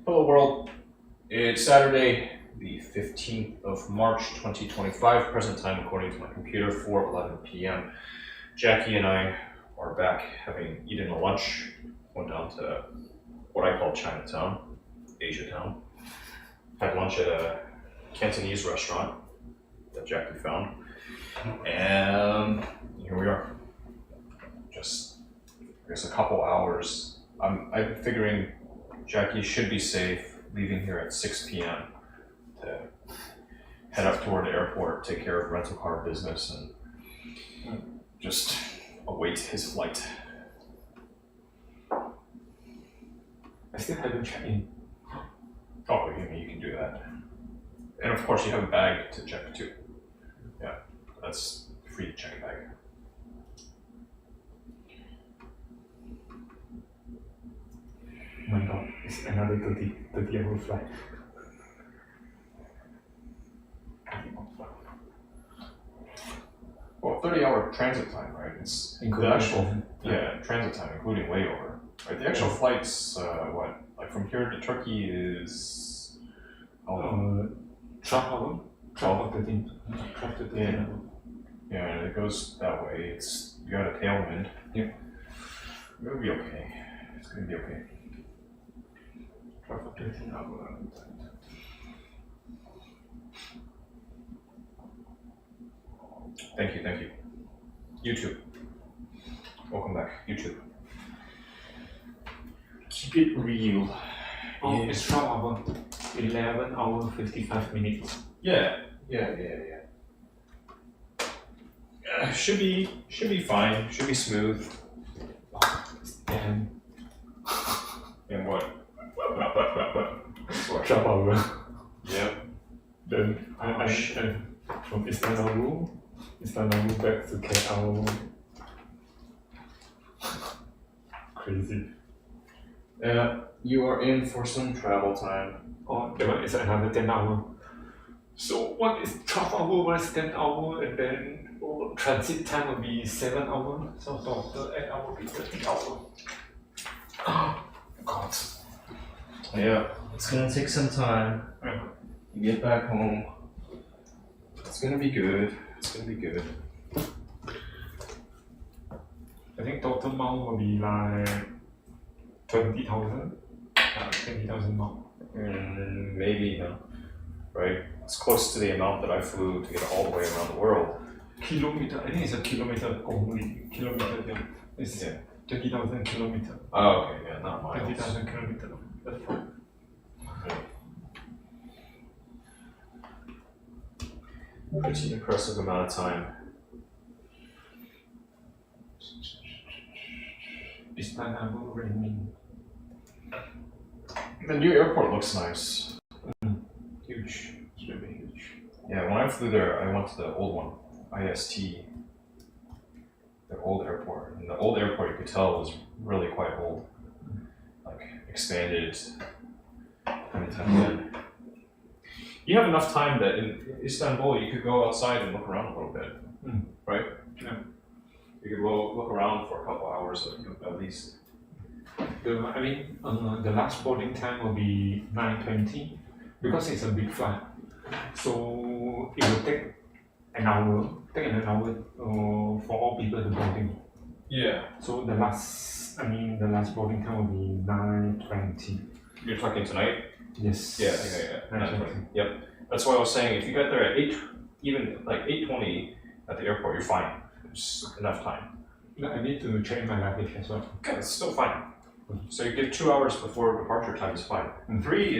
Hello world, it's Saturday, the 15th of March 2025, present time according to my computer, 4:11 p.m. Jacky and I are back having eaten a lunch, went down to what I call Chinatown, Asia Town, had lunch at a Cantonese restaurant that Jacky found, and here we are. Just, I guess, a couple hours. I'm figuring Jacky should be safe leaving here at 6 p.m. to head up toward the airport, take care of rental car business, and just await his flight. I still haven't checked in. Oh, you can do that. And of course you have a bag to check too. Yeah, that's free to check bag. Oh my god, it's another 30-hour flight. Well, 30-hour transit time, right? It's Including the actual transit time, including layover. Right, the actual flights, like from here to Turkey is 12 hours? 12 or 13. 12 to 13 hours. Yeah, and it goes that way. You got a tailwind. Yeah. It'll be okay. It's gonna be okay. 12 or 13 hours. Thank you. YouTube. Welcome back, YouTube. Keep it real. Oh, yeah. It's 12 hours. 11 hours, 55 minutes. Yeah. Should be fine. Should be smooth. Damn. And what? 12 hours. Yep. Then I from Istanbul back to KL. Crazy. Yeah, you are in for some travel time. Oh, that one is another 10 hours. So one is 12 hours, one is 10 hours, and then transit time will be 7 hours. So total 8 hours will be 30 hours. Oh, God. Yeah, it's gonna take some time. Yeah. You get back home. It's gonna be good. I think total amount will be like 20,000. 20,000 more. Maybe, no. Right? It's close to the amount that I flew to get all the way around the world. Kilometer, I think it's a kilometer only. Kilometer, yeah. It's 20,000 kilometers. Oh, okay, yeah, not miles. 20,000 kilometers. That's fine. Pretty impressive amount of time. Istanbul raining. The new airport looks nice. Huge. It's really huge. Yeah, when I flew there, I went to the old one, IST, the old airport. And the old airport, you could tell, was really quite old. Like, expanded. You have enough time that in Istanbul, you could go outside and look around a little bit, right? Yeah. You could look around for a couple hours at least. The last boarding time will be 9:20 because it's a big flight. So it will take an hour for all people to boarding. Yeah. So the last boarding time will be 9:20. You're talking tonight? Yes. Yeah. 9:20. Yep. That's why I was saying if you get there at 8, even like 8:20 at the airport, you're fine. There's enough time. No, I need to check my luggage as well. Okay, it's still fine. So you get 2 hours before departure time is fine. 3,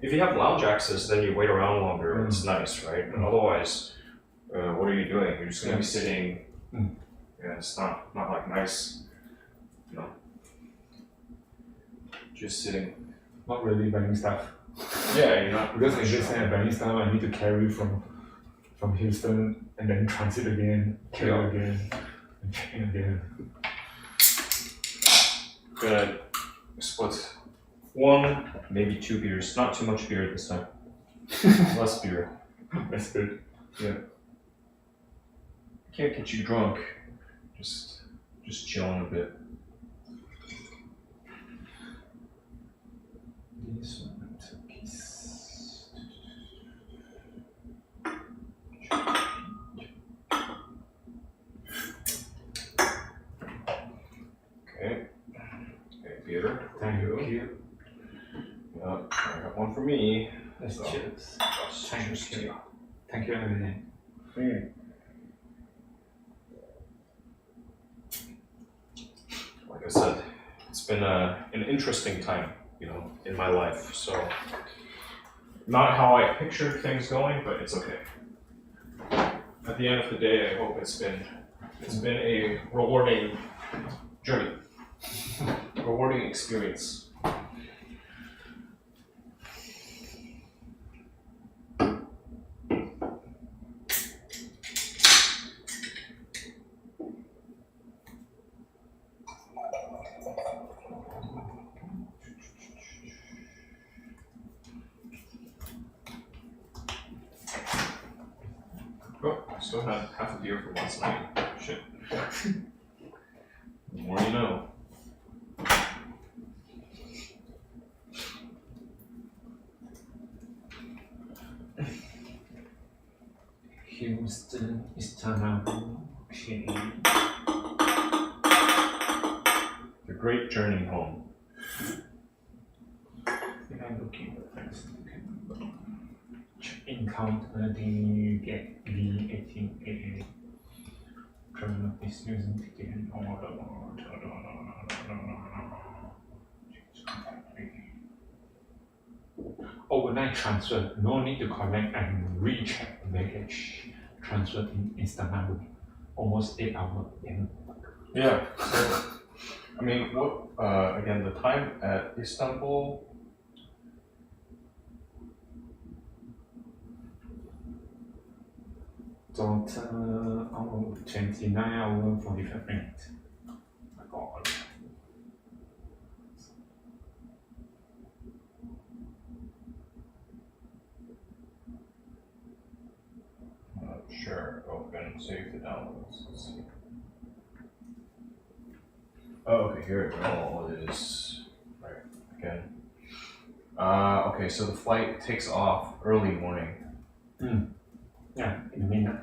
if you have lounge access, then you wait around longer. It's nice, right? But otherwise, what are you doing? You're just gonna be sitting. Yeah, it's not like nice. You know, just sitting. Not really buying stuff. Yeah, you're not. Because in this time buying stuff, I need to carry from Houston and then transit again, carry again, and check in again. Gonna split 1, maybe 2 beers. Not too much beer this time. Less beer. That's good. Yeah. Can't get you drunk. Just chilling a bit. This one. me, Let's so, cheers. just Thank cheers to you. you. Thank you, everyone. Like I said, it's been an interesting time, in my life. So, not how I pictured things going, but it's okay. At the end of the day, I hope it's been a rewarding journey, rewarding experience. Oh, I still had half a beer from last night. Shit. The more you know. Houston, Istanbul, okay. The great journey home. I'm looking for things. Check-in counter, the get V18AA. Terminal is using ticket and order. Overnight transfer, no need to collect and recheck baggage. Transfer in Istanbul, almost 8 hours. Yeah. So, I mean, what? Again, the time at Istanbul. Total 29 hours 45 minutes. My God. Sure. Open. Save the downloads. Let's see. Oh, okay. Here it is. Right. Again. Okay. So the flight takes off early morning. Yeah, in a minute.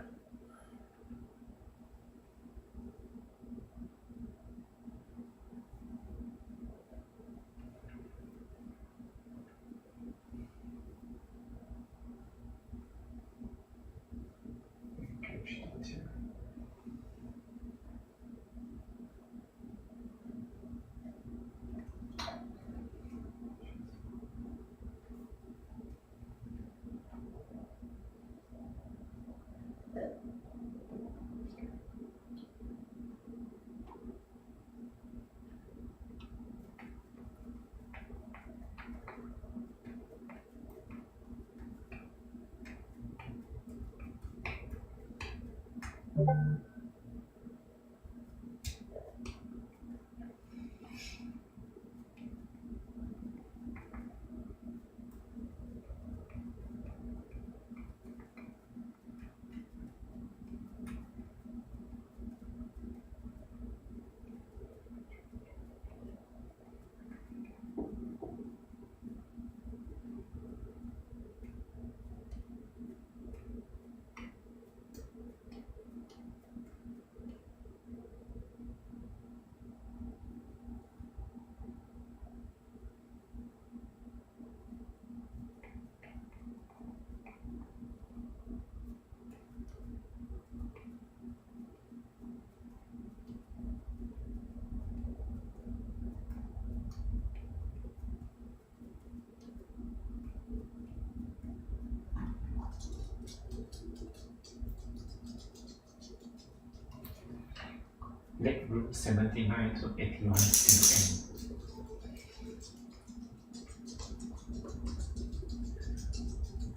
Leg group 79 to 81 cm.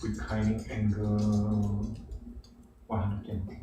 Reclining angle 120.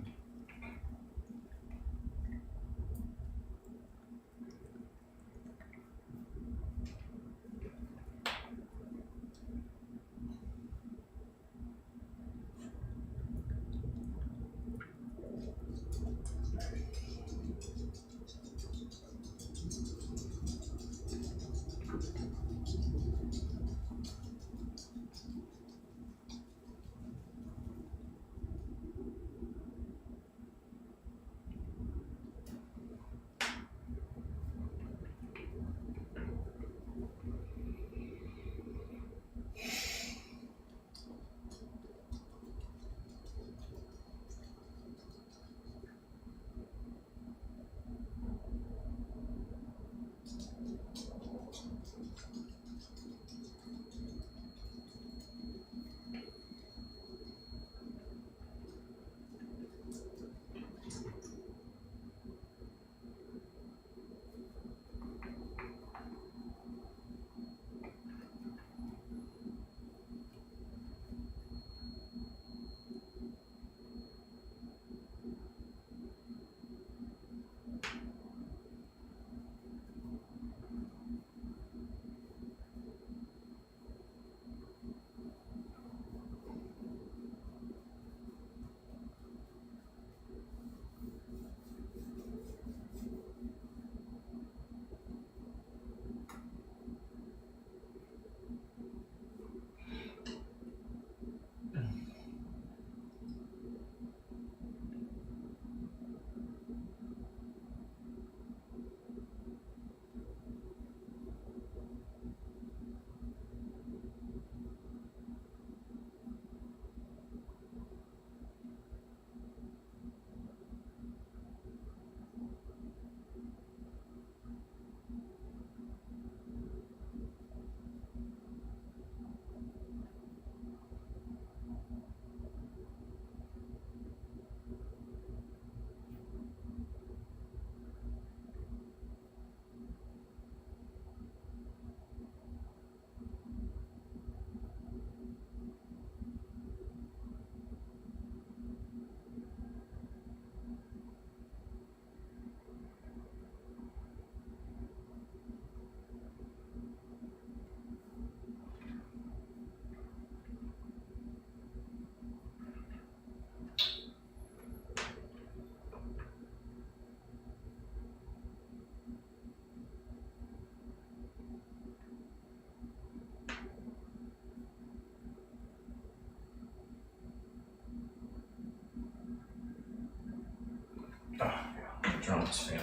on this fan.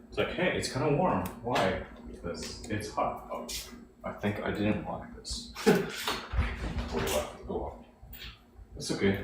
It's like, hey, it's kind of warm. Why? Because it's hot. Oh, I think I didn't lock this. Before we left, go off. It's okay.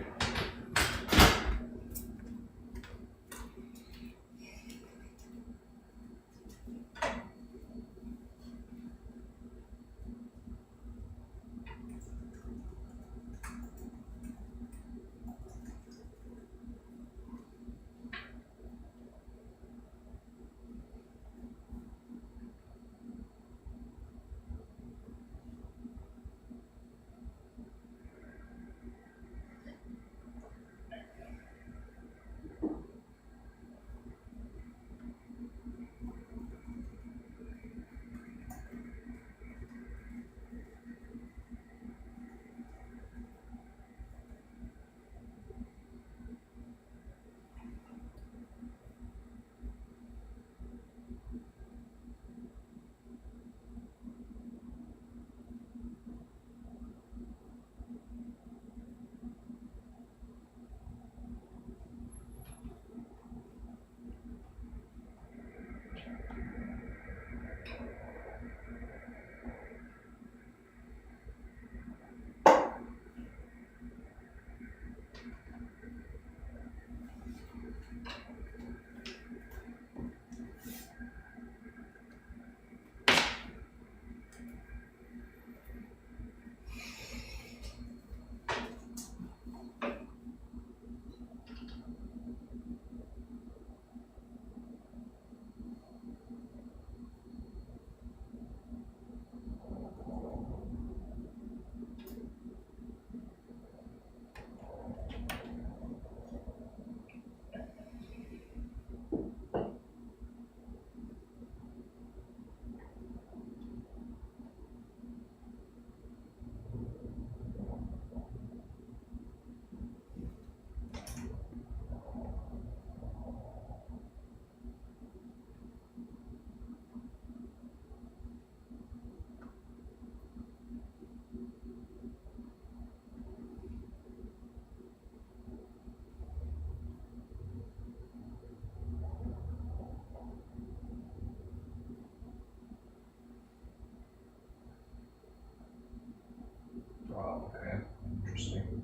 Wow, okay. Interesting.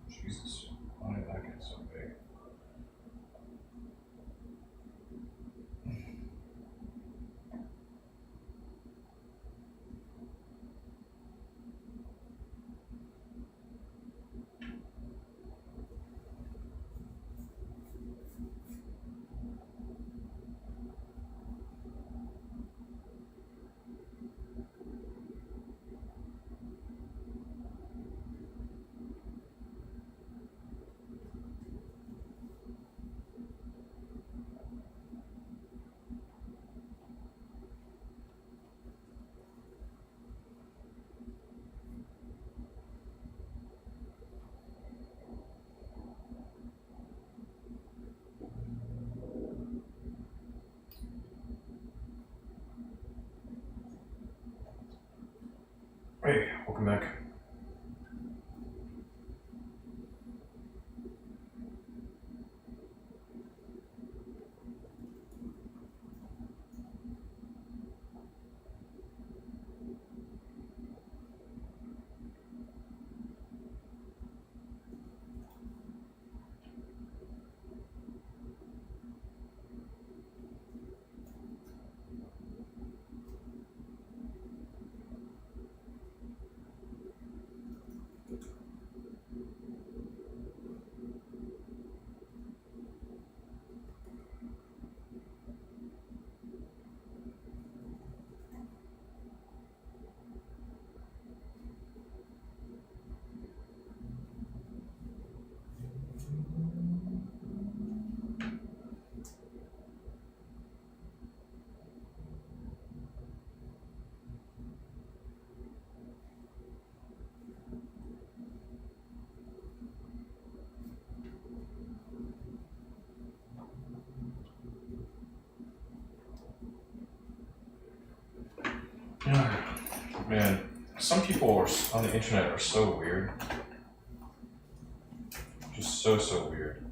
Jesus, why did that get so big? Hey, welcome back. Man, some people on the internet are so weird. so weird.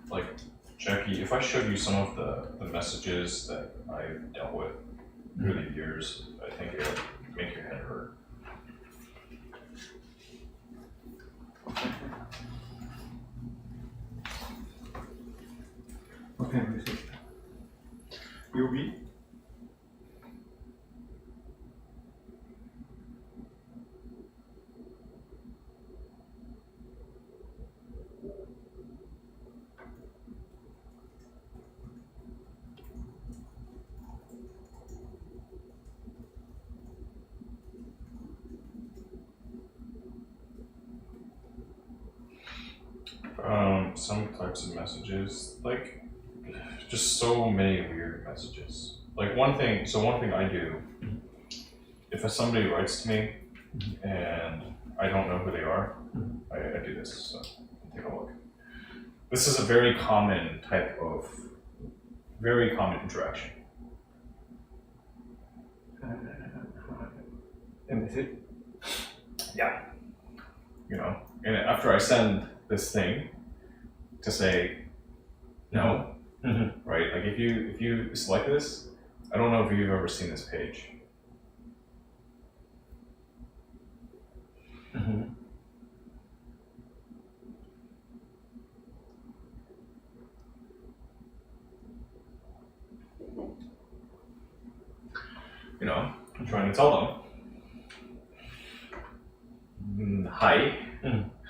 Like, Jacky, if I showed you some of the messages that I've dealt with through the years, I think it would make your head hurt. Okay, message. Will be. Some types of messages, like, just so many weird messages. Like one thing I do, if somebody writes to me and I don't know who they are, I do this, so take a look. This is a very common interaction. And that's it? Yeah. You know, and after I send this thing to say no, right? Like if you select this, I don't know if you've ever seen this page. You know, I'm trying to tell them, hi,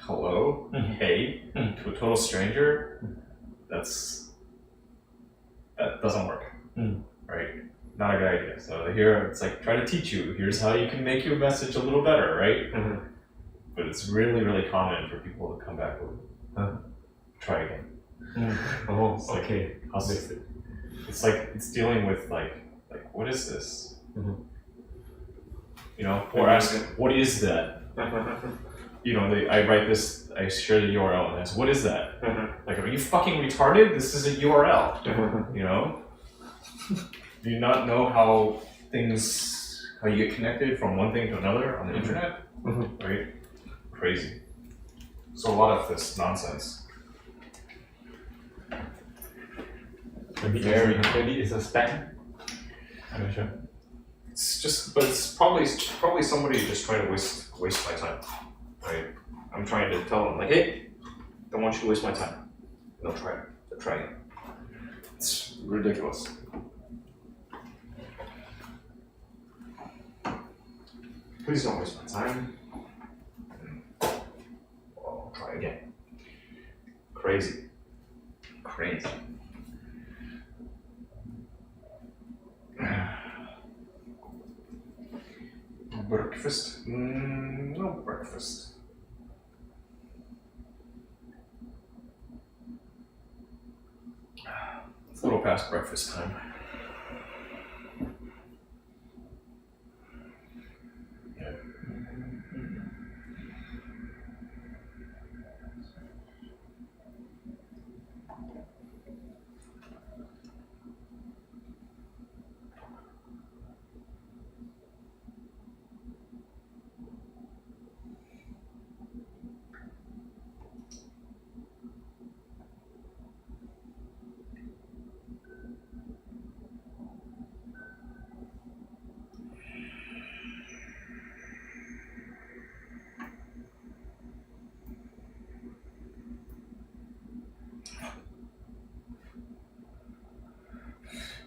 hello, hey, to a total stranger. That doesn't work, right? Not a good idea. So here it's like try to teach you. Here's how you can make your message a little better, right? But it's really, really common for people to come back with, try again. Oh, It's like, okay. it's like it's dealing with like what is this? You know, or ask what is that? You know, I write this, I share the URL and ask, what is that? Like, are you fucking retarded? This is a URL. You know? Do you not know how you get connected from one thing to another on the internet? Right? Crazy. So a lot of this nonsense. Maybe it's a spam. I'm not sure. It's probably somebody just trying to waste my time. Right? I'm trying to tell them like, hey, don't want you to waste my time. They'll try it. It's ridiculous. Please don't waste my time. I'll try again. Crazy. Breakfast? No breakfast. It's a little past breakfast time. Yeah.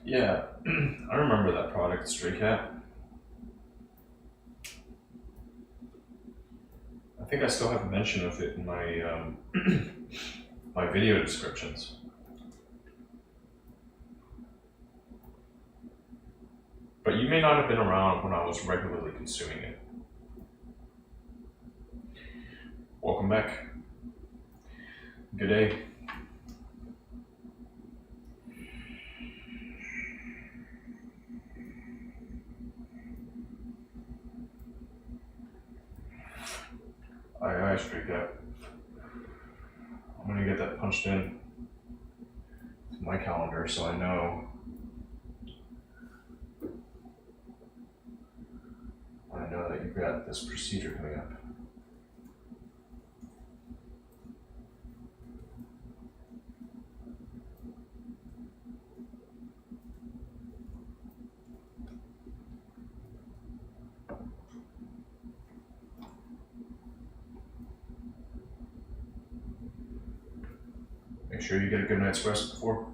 Yeah, I remember that product, Stray Cat. I think I still have mention of it in my my video descriptions. But you may not have been around when I was regularly consuming it. Welcome back. Good day. Aye, Stray Cat. I'm gonna get that punched in to my calendar so I know that you've got this procedure coming up. Make sure you get a good night's rest before.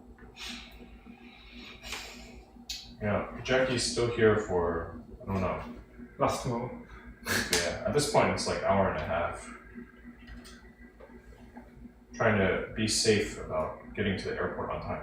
Yeah, Jacky's still here for, I don't know. Last month. Yeah, at this point it's like hour and a half. Trying to be safe about getting to the airport on time.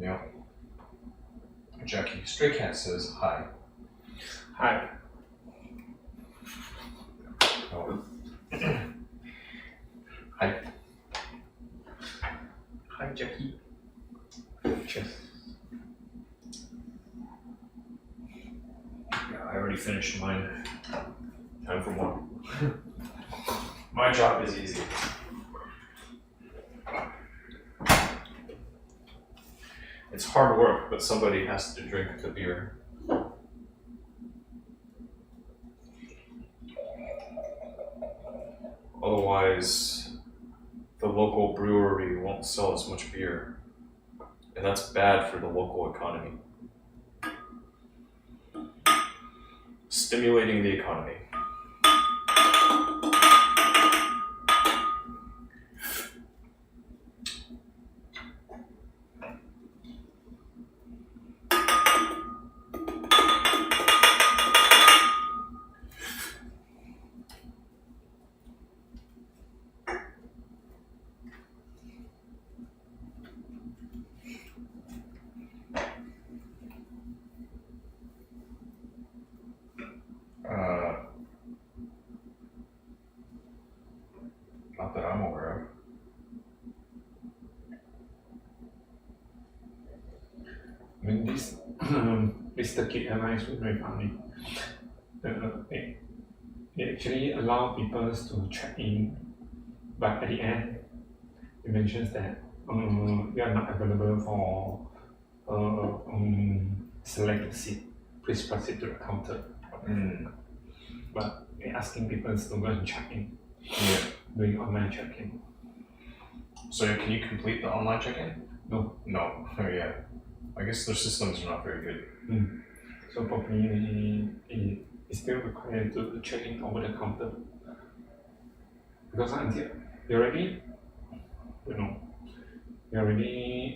Yeah. Jacky, Stray Cat says hi. Hi. Oh. Hi. Hi, Jacky. Cheers. Yeah, I already finished mine. Time for more. My job is easy. It's hard work, but somebody has to drink the beer. Otherwise, the local brewery won't sell as much beer. And that's bad for the local economy. Stimulating the economy. Not that I'm aware of. I mean, this Mr. Kid Airline is very funny. They actually allow people to check in, but at the end, it mentions that you are not available for select seat. Please proceed to the counter. But they're asking people to go and check in. Yeah. Doing online check-in. So can you complete the online check-in? No. No. Oh yeah. I guess their systems are not very good. So probably it's still required to check in over the counter. Because until you're ready,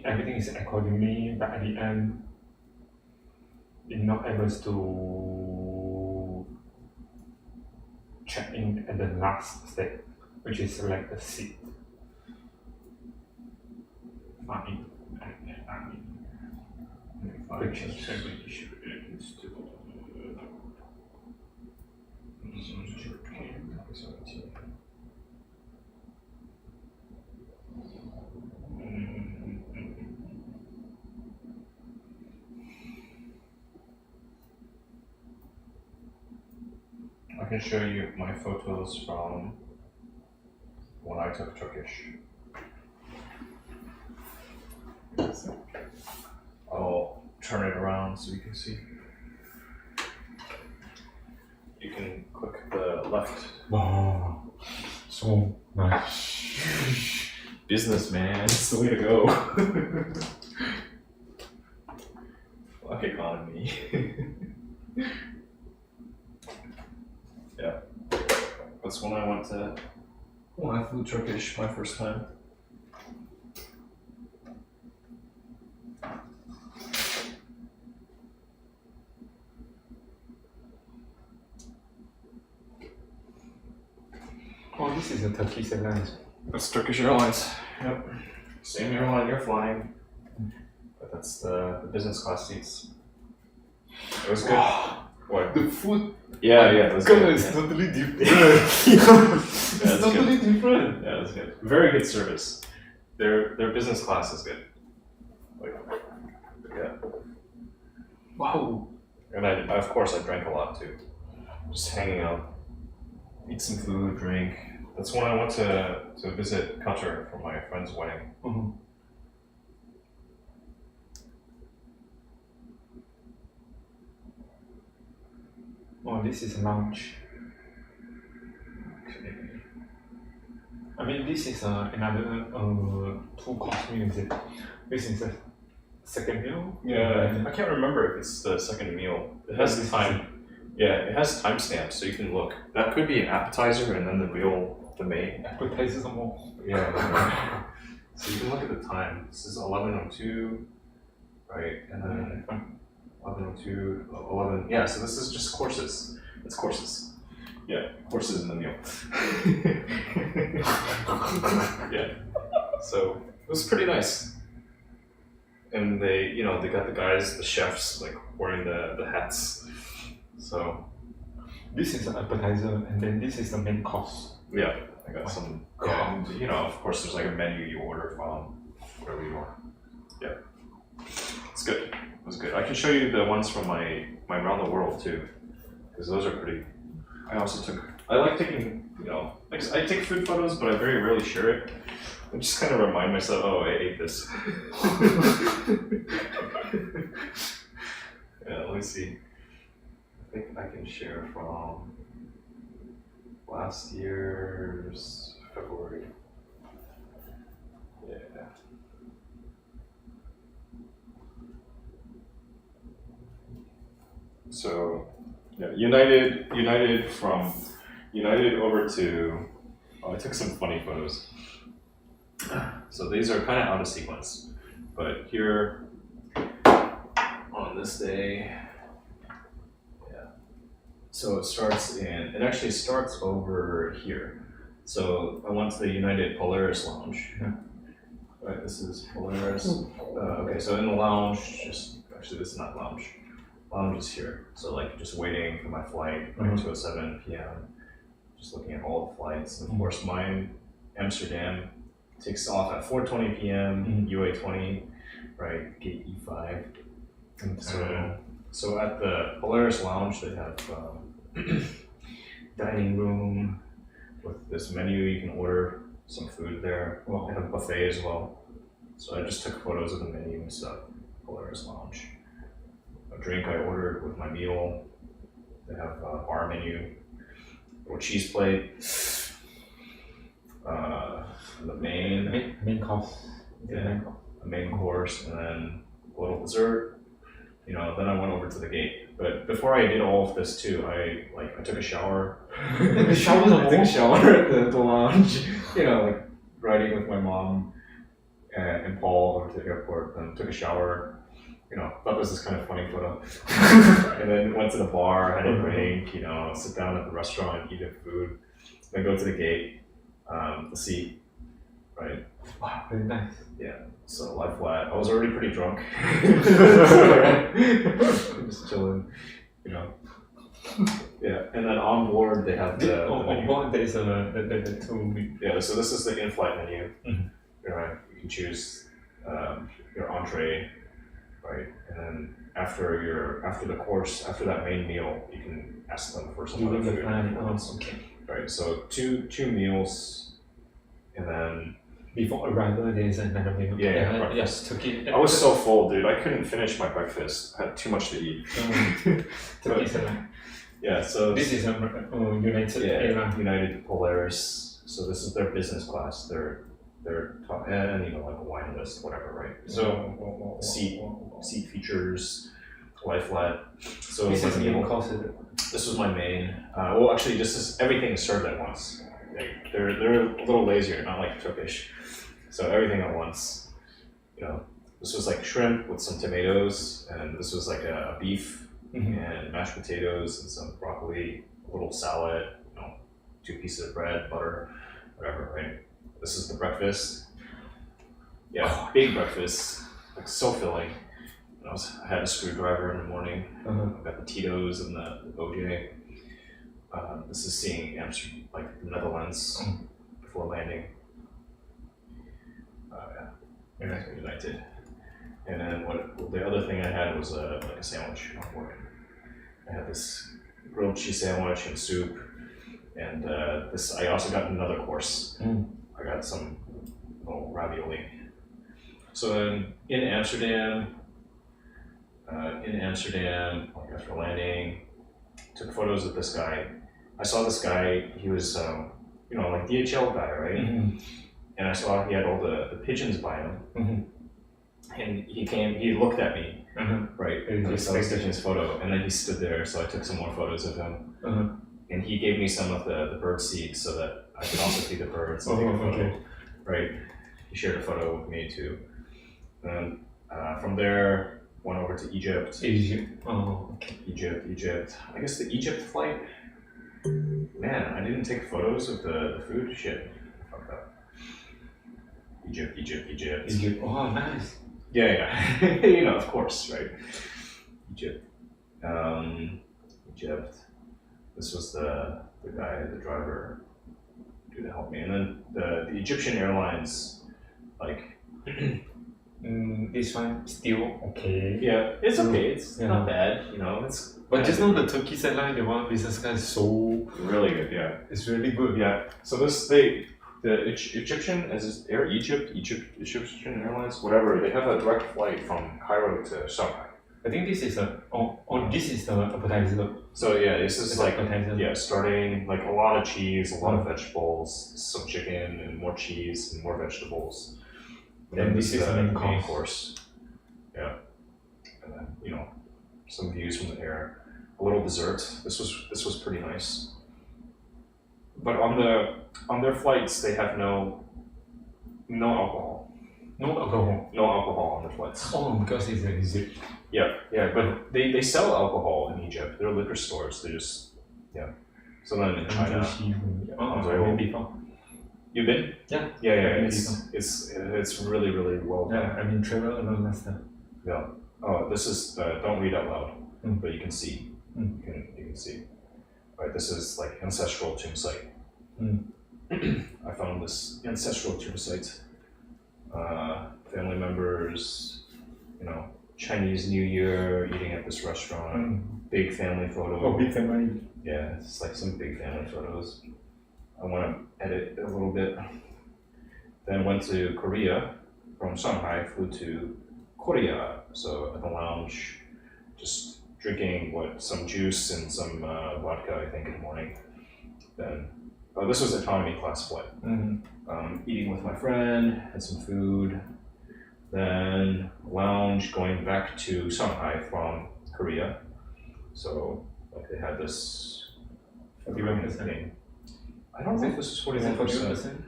everything is accordingly, but at the end, you're not able to check in at the last step, which is select the seat. Fine. Picture segregation to I can show you my photos from when I took Turkish. I'll turn it around so you can see. You can click the left. wow, so nice. Businessman, it's the way to go. Fuck economy. Yeah. That's when I flew Turkish my first time. Oh, this is a Turkish Airlines. That's Turkish Airlines. Yep. Same airline you're flying. But that's the business class seats. It was good. What? The food. Yeah, it was God, good. it's Yeah. totally different. It's It's totally different. Yeah, that's good. Very good service. Their business class is good. Like, yeah. Wow. And I of course I drank a lot too. Just hanging out, eat some food, drink. That's when I went to visit Qatar for my friend's wedding. Mm-hmm. Oh, this is lunch. I mean, this is another 2-course meal, is it? This is the second meal? Yeah, I can't remember if it's the second meal. It has the time. Yeah, it has timestamps, so you can look. That could be an appetizer and then the main. Appetizer some more. Yeah. So you can look at the time. This is 11:02, right? And then 11:02, 11. Yeah, so this is just courses. It's courses. Yeah, courses in the meal. Yeah. So it was pretty nice. And they got the guys, the chefs, like wearing the hats. So This is an appetizer, and then this is the main course. yeah, I got some. Yeah, of course, there's like a menu you order from wherever you are. Yeah, it's good. It was good. I can show you the ones from my around the world too, because those are pretty. I like taking, like I take food photos, but I very rarely share it. I just kind of remind myself, oh, I ate this. Yeah, let me see. I think I can share from last year's February. Yeah. So, yeah, United over to. Oh, I took some funny photos. So these are kind of out of sequence, but here on this day. So it actually starts over here. So I went to the United Polaris Lounge. Yeah. Right, this is Polaris. Okay, so in the lounge, actually this is not lounge. Lounge is here. So like just waiting for my flight, like 2:07 p.m. Just looking at all the flights. And of course mine, Amsterdam, takes off at 4:20 p.m. UA 20, right, gate E5. And so at the Polaris Lounge, they have dining room with this menu. You can order some food there. Well, they have a buffet as well. So I just took photos of the menu and stuff. Polaris Lounge. A drink I ordered with my meal. They have a bar menu, little cheese plate. The main course. Yeah, a main course, and then a little dessert. Then I went over to the gate. But before I did all of this too, I took a shower. I took a shower at the lounge. Like riding with my mom and Paul over to the airport. Then took a shower. Thought this was kind of funny photo. And then went to the bar, had a drink. Sit down at the restaurant, eat food. Then go to the gate, the seat. Right. Wow, very nice. Yeah. So lie flat. I was already pretty drunk. Just chilling, Yeah, and then on board they have the on board there is the two. Yeah, so this is the in-flight menu. Right. You can choose your entree, right, and then after that main meal, you can ask them for some other food. Okay. Right. So two meals, and then. Before arrival, there's another meal. Yeah, yes, took it. I was so full, dude. I couldn't finish my breakfast. I had too much to eat. Yeah, so this is United Airlines. United Polaris. So this is their business class. Their top end, like a wine list, whatever, right? So seat features, lie flat. So this is main course. This was my main. Well, actually, everything is served at once. They're a little lazier, not like Turkish. So everything at once. This was like shrimp with some tomatoes, and this was like a beef and mashed potatoes and some broccoli, a little salad, 2 pieces of bread, butter, whatever, right? This is the breakfast. Yeah, big breakfast, like so filling. I had a screwdriver in the morning. I got the Tito's and the OJ. This is seeing Amsterdam, like the Netherlands, before landing. Yeah, United. And then the other thing I had was like a sandwich on board. I had this grilled cheese sandwich and soup, and this. I also got another course. I got some little ravioli. So then in Amsterdam, like after landing, took photos with this guy. I saw this guy. He was, like DHL guy, right? And I saw he had all the pigeons by him. And he looked at me, right? And I was taking his photo, and then he stood there. So I took some more photos of him. And he gave me some of the bird seed so that I could also feed the birds and take a photo, right? He shared a photo with me too. And from there, went over to Egypt. Egypt. I guess the Egypt flight. Man, I didn't take photos of the food. Shit, fuck that. Egypt. Oh, nice. Yeah. Of course, right? Egypt. This was the guy, the driver, dude that helped me. And then the Egyptian Airlines, like. This one still okay. Yeah, it's okay. It's not bad. It's. But just now the Turkish airline, the one business class is so really good. Yeah, it's really good. Yeah. So the Egyptian as Air Egyptian Airlines, whatever. They have a direct flight from Cairo to Shanghai. I think this is this is the appetizer. So yeah, this is like starting like a lot of cheese, a lot of vegetables, some chicken and more cheese and more vegetables. And then this is the main course. Yeah. And then, some views from the air. A little dessert. This was pretty nice. But on their flights they have no alcohol. No alcohol. No alcohol on their flights. Oh, because it's Egypt. Yeah, but they sell alcohol in Egypt. They're liquor stores. They just So then in China. I've been before. You've been? Yeah. Yeah. It's really, really well done. Yeah, I mean travel alone last time. Yeah. Oh, this is don't read out loud, but you can see. You can see. Right, this is like ancestral tomb site. I found this ancestral tomb site. Family members, Chinese New Year, eating at this restaurant. Big family photo. Oh, big family. Yeah, it's like some big family photos. I want to edit a little bit. Then went to Korea. From Shanghai, flew to Korea. So at the lounge, just drinking some juice and some vodka, I think, in the morning. Then, this was economy class flight. Eating with my friend, had some food. Then lounge going back to Shanghai from Korea. So like they had this 41%. I don't know if this is 41%.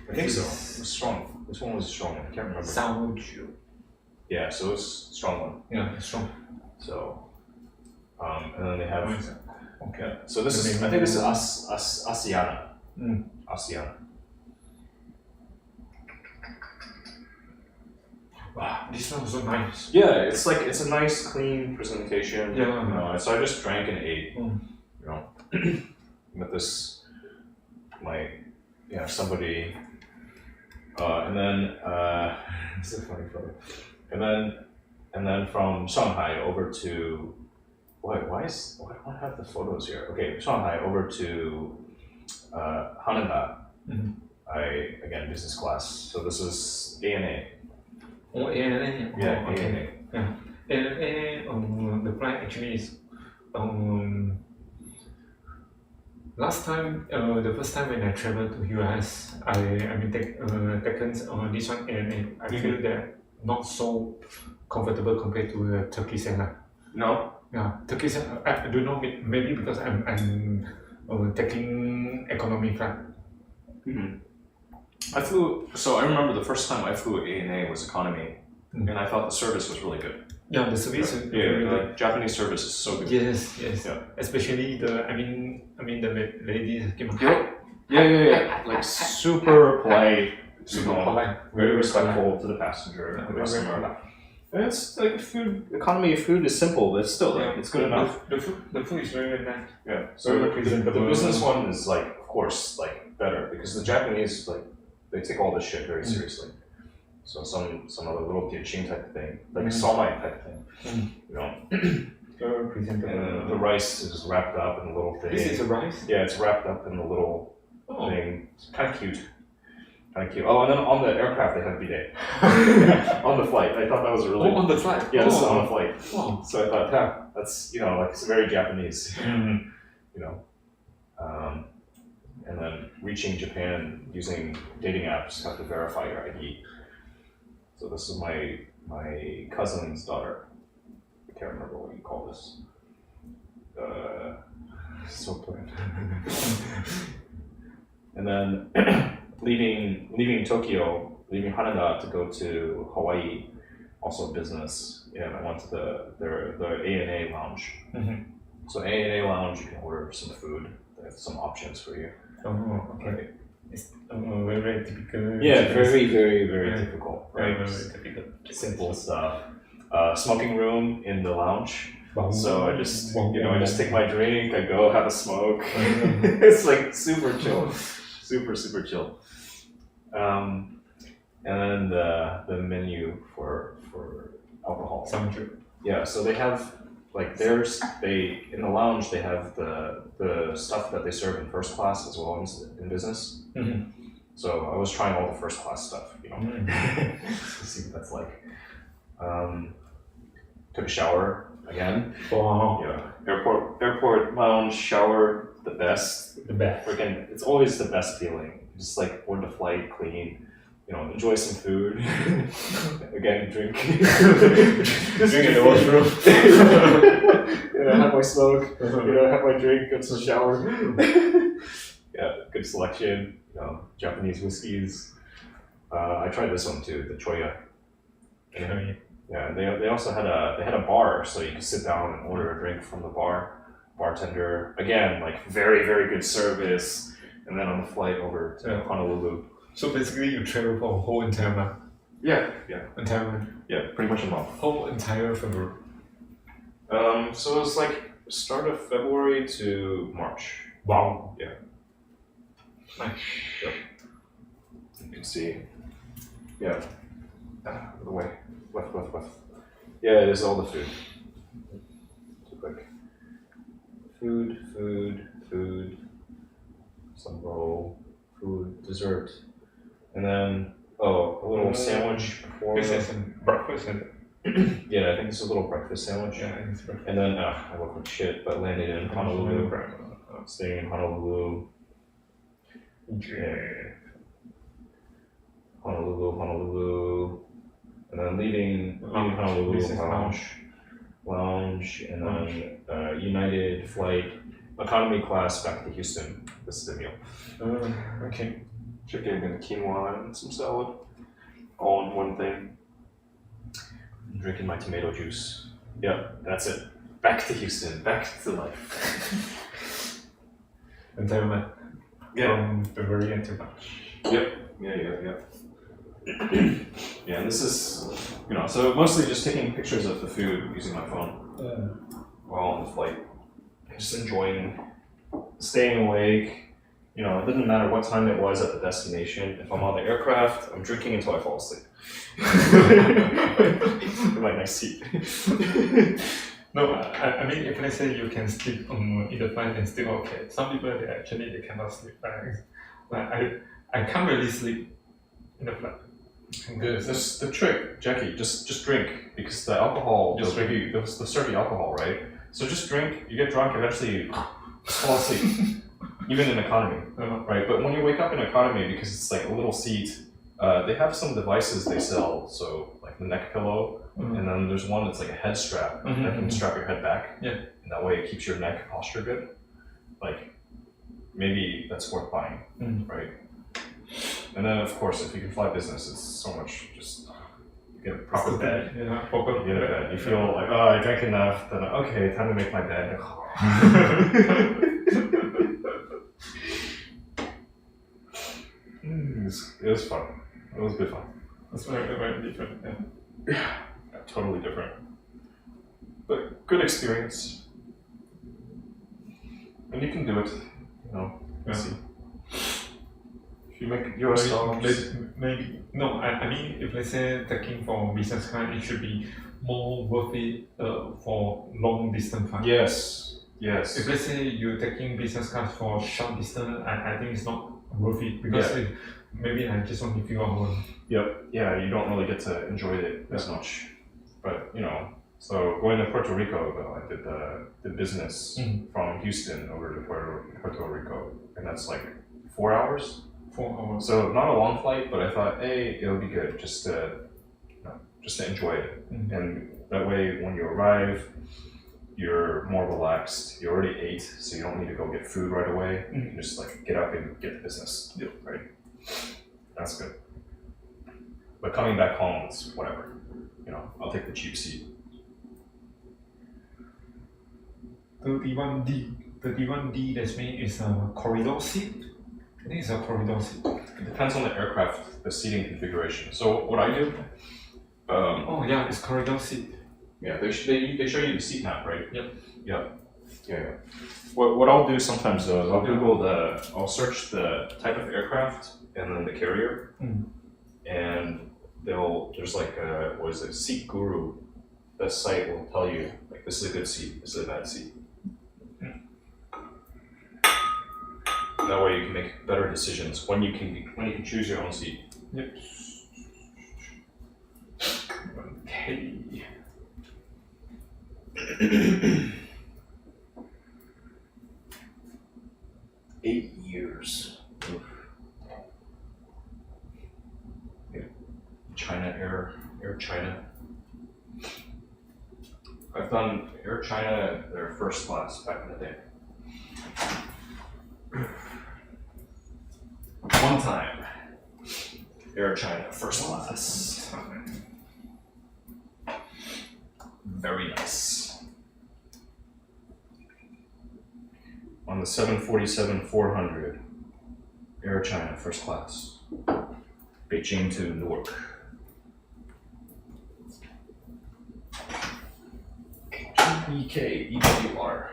I think so. This It was strong. This one was strong. I can't remember. Soju. Yeah, so it's a strong one. Yeah, it's strong. So, and then they have. Okay. So this is. I think this is Asiana. Asiana. Wow, this one was so nice. Yeah, it's a nice, clean presentation. Yeah. So I just drank and ate. With this, somebody. And then it's a funny photo. And then from Shanghai over to. Why don't I have the photos here? Okay, Shanghai over to Haneda. Again business class. So this is ANA. Oh, ANA. Yeah, okay. ANA. Yeah. ANA. The flight actually is. Last time, the first time when I traveled to US, I taken this one and I feel that not so comfortable compared to the Turkish airline. No. Yeah, Turkish. I don't know. Maybe because I'm taking economy flight. I flew. So I remember the first time I flew ANA was economy, and I thought the service was really good. Yeah, the service. The Japanese service is so good. Yes. Yeah. Especially the. I mean the lady came. Yeah. Like super polite, Super polite. very respectful to the passenger. Yeah, the very customer. polite. And it's like food economy of food is simple, but it's still like it's good enough. The food is very nice. Yeah. Very So the presentable. business one is like, of course, like better because the Japanese like they take all this shit very seriously. So some other little teaching type of thing, like somai type of thing, you know. Very presentable. And the rice is wrapped up in a little thing. This is a rice? Yeah, it's wrapped up in a little thing. It's kind of cute. Oh, and then on the aircraft they have bidet. On the flight. I thought that was really... Oh, on the flight? Yeah, this is on the flight. Oh. So I thought, yeah, that's, you know, like it's very Japanese. You know. And then reaching Japan using dating apps, have to verify your ID. So this is my cousin's daughter. I can't remember what you call this. So bland. And then leaving Tokyo, leaving Haneda to go to Hawaii, also business. And I went to the A&A lounge. So A&A lounge, you can order some food. They have some options for you. Oh, okay. Right. It's very typical. Yeah, very typical. Right. Very typical. Simple stuff. Smoking room in the lounge. Wow. So I just, I just take my drink, I go have a smoke. It's like super chill, super chill. And then the menu for alcohol. Soundtrack. Yeah, so they have like in the lounge they have the stuff that they serve in first class as well as in business. So I was trying all the first class stuff, you know, to see what that's like. Took a shower again. Wow. Yeah. Airport lounge shower, the best. The best. Freaking, it's always the best feeling. Just like board the flight, clean, enjoy some food. Again, drink. Drink in the washroom. Have my smoke. Have my drink. Go to the shower. Yeah, good selection. Japanese whiskeys. I tried this one too, the Choya. Yeah, they also had a bar, so you could sit down and order a drink from the bartender. Again, like very good service. And then on the flight over to Honolulu. So basically, you travel for a whole entire month. Yeah. Entire month. Yeah, pretty much a month. Whole entire February. So it was like start of February to March. Wow. Yeah. Nice. Yep. You can see. Yeah. The way. Left. Yeah, it is all the food. Too quick. Food. Some roll, food, dessert, and then a little sandwich before. This is breakfast. Yeah, I think it's a little breakfast sandwich. Yeah, it's breakfast. And then I look like shit, but landed in Honolulu. Staying in Honolulu. Yeah. Honolulu, and then leaving Honolulu lounge, and then United flight, economy class back to Houston. This is the meal. Okay. Chicken and quinoa and some salad, all in one thing. I'm drinking my tomato juice. Yep, that's it. Back to Houston, back to life. Entire month. Yeah. From February until March. Yep. Yeah. Yeah, and this is, so mostly just taking pictures of the food using my phone while on the flight. Just enjoying staying awake. It doesn't matter what time it was at the destination. If I'm on the aircraft, I'm drinking until I fall asleep. In my nice seat. No, I mean, if let's say you can sleep in the flight, then still okay. Some people, they cannot sleep. I can't really sleep in the flight. This the trick, Jacky. Just drink because the alcohol. They'll serve you alcohol, right? So just drink. You get drunk, eventually you fall asleep. Even in economy, right? But when you wake up in economy, because it's like a little seat, they have some devices they sell. So like the neck pillow, and then there's one that's like a head strap that can strap your head back. Yeah. And that way it keeps your neck posture good. Like maybe that's worth buying, right? And then of course, if you can fly business, it's so much just you get a proper bed. Yeah, proper You get a bed. You feel like, oh, I drank enough. Then okay, time to make my bed. it was fun. It was good fun. It's very different. Yeah. Yeah, totally different. But good experience. And you can do it, you know. Let's see. If you make US dollars. Maybe no. I mean, if let's say taking for business class, it should be more worth it for long distance flight. Yes. Yes. If let's say you're taking business class for short distance, I think it's not worth it because maybe I just only few hours. Yep. Yeah, you don't really get to enjoy it as much. But you know, so going to Puerto Rico though, I did the business from Houston over to Puerto Rico, and that's like 4 hours. 4 hours. So not a long flight, but I thought, hey, it'll be good just to enjoy it. And that way, when you arrive, you're more relaxed. You already ate, so you don't need to go get food right away. You can just like get up and get the business. Yep. Right. That's good. But coming back home, it's whatever. You know, I'll take the cheap seat. 31D. 31D, that's mean is a corridor seat. I think it's a corridor seat. It depends on the aircraft, the seating configuration. So what I do. Oh yeah, it's corridor seat. Yeah, they show you the seat map, right? Yep. Yep. Yeah. What I'll do sometimes though is I'll search the type of aircraft and then the carrier, and there's like a Seat Guru. The site will tell you like this is a good seat, this is a bad seat. That way you can make better decisions when you can choose your own seat. Yep. Okay. 8 years. Oof. Yeah. China Air China. I've done Air China their first class back in the day. One time. Air China first class. Very nice. On the 747-400, Air China first class, Beijing to Newark. EWR.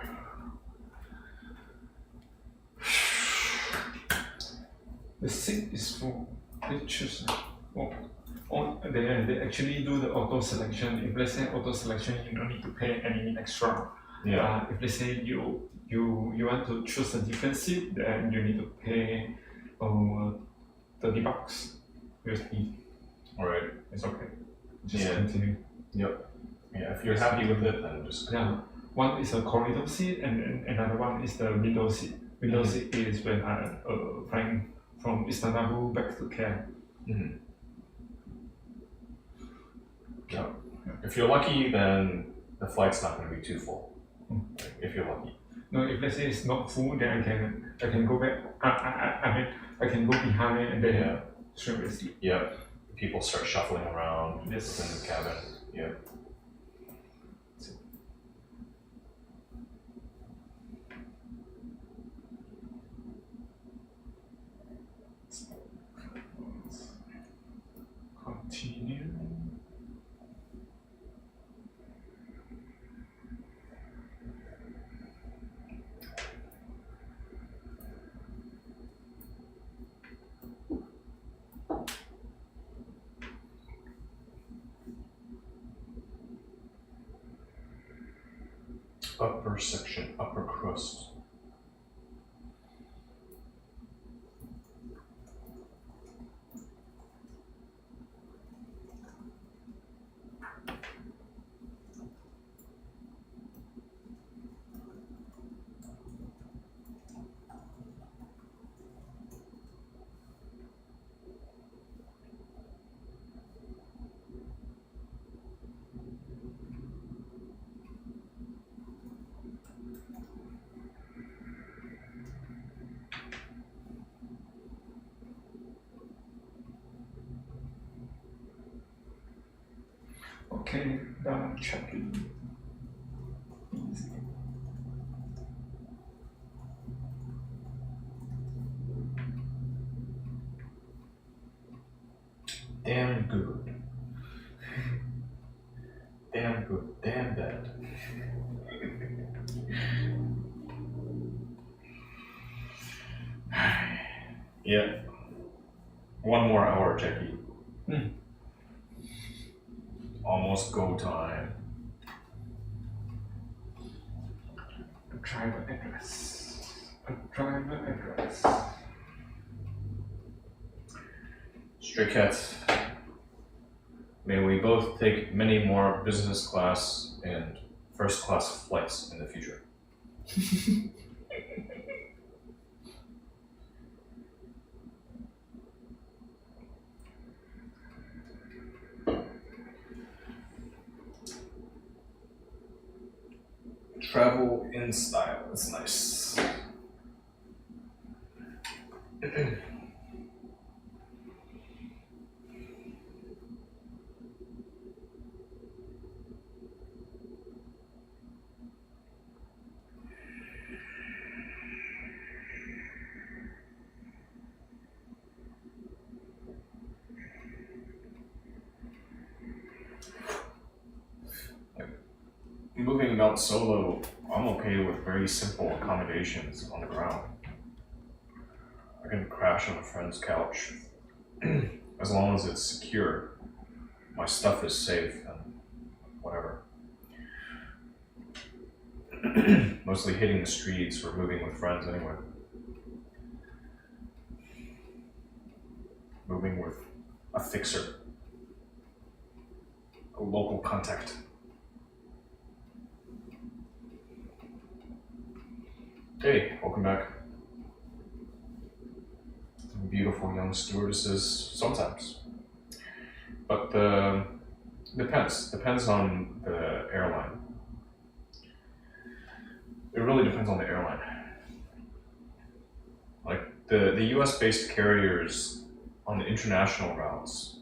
The seat is full. They choose. They actually do the auto selection. If let's say auto selection, you don't need to pay any extra. Yeah. If let's say you want to choose a different seat, then you need to pay $30 USD. Alright. It's okay. Just continue. Yep. Yeah, if you're happy with it, then just one is a corridor seat, and another one is the window seat. Window seat is when I flying from Istanbul back to KL. Yeah. If you're lucky, then the flight's not going to be too full. If you're lucky. No, if let's say it's not full, then I can go back. I mean, I can go behind and then straight away sleep. Yeah. People start shuffling around within the cabin. Yeah. Continue. Upper section, upper crust. Okay, done checking. Easy. damn good. Damn good, damn bad. Yeah. One more hour, Jacky. Almost go time. Driver address. Driver address. Stray cats. May we both take many more business class and first class flights in the future. Travel in style. It's nice. Moving about solo, I'm okay with very simple accommodations on the ground. I can crash on a friend's couch as long as it's secure. My stuff is safe and whatever. Mostly hitting the streets or moving with friends anyway. Moving with a fixer, a local contact. Hey, welcome back. Beautiful young stewardesses, sometimes. But depends on the airline. It really depends on the airline. Like the US based carriers on the international routes,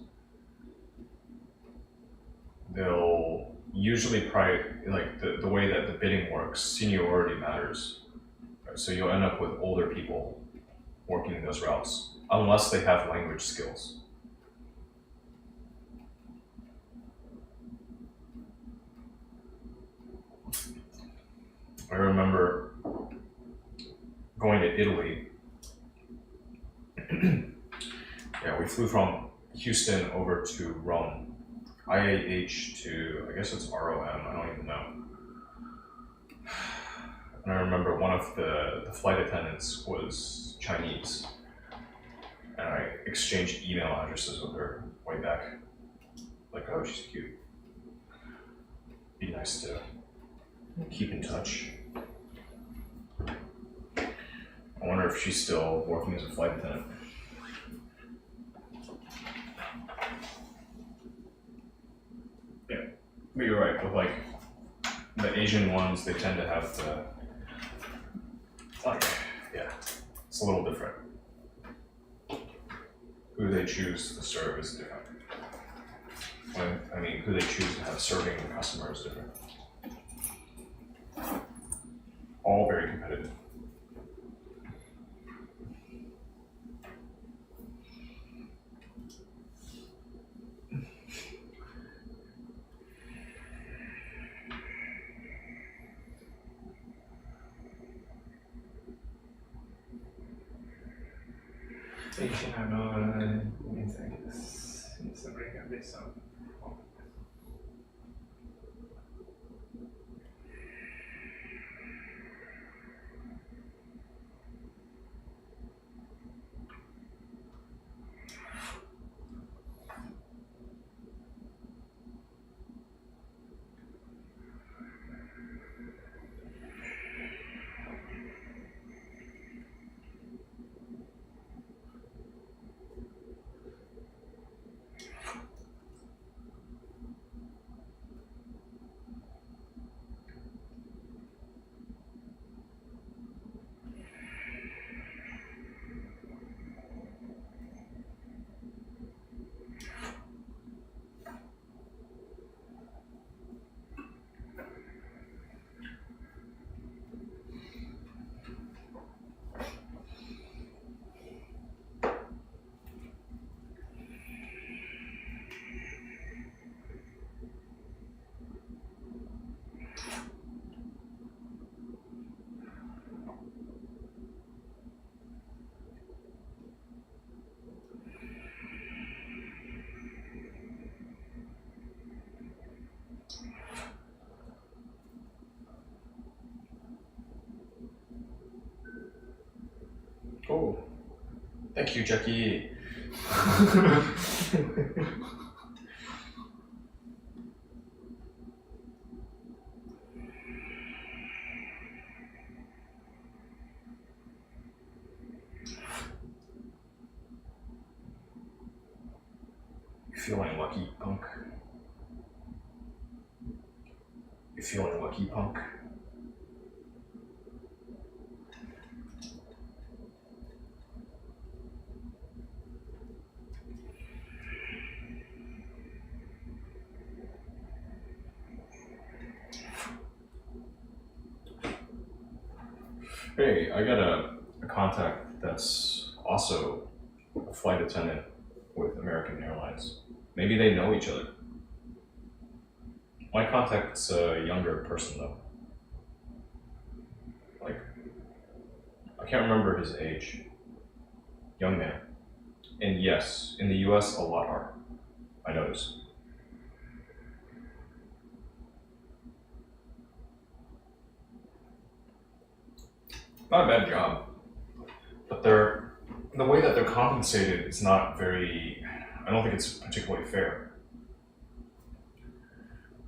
they'll usually the way that the bidding works, seniority matters. So you'll end up with older people working those routes, unless they have language skills. I remember going to Italy. Yeah, we flew from Houston over to Rome. IAH to, I guess it's ROM, I don't even know. And I remember one of the flight attendants was Chinese. And I exchanged email addresses with her way back. Like, oh, she's cute. Be nice to keep in touch. I wonder if she's still working as a flight attendant. Yeah, but you're right, with like the Asian ones, they tend to have the, yeah, it's a little different. Who they choose to serve is different. Who they choose to have serving the customer is different. All very competitive. Asian, I know, means I guess it's a bring up this up. Oh, thank you, Jacky. You feeling lucky, punk? You feeling lucky, punk? Hey, I got a contact that's also a flight attendant with American Airlines. Maybe they know each other. My contact's a younger person though. Like, I can't remember his age. Young man. And yes, in the US, a lot are. I noticed. Not a bad job. But the way that they're compensated is not very, I don't think it's particularly fair.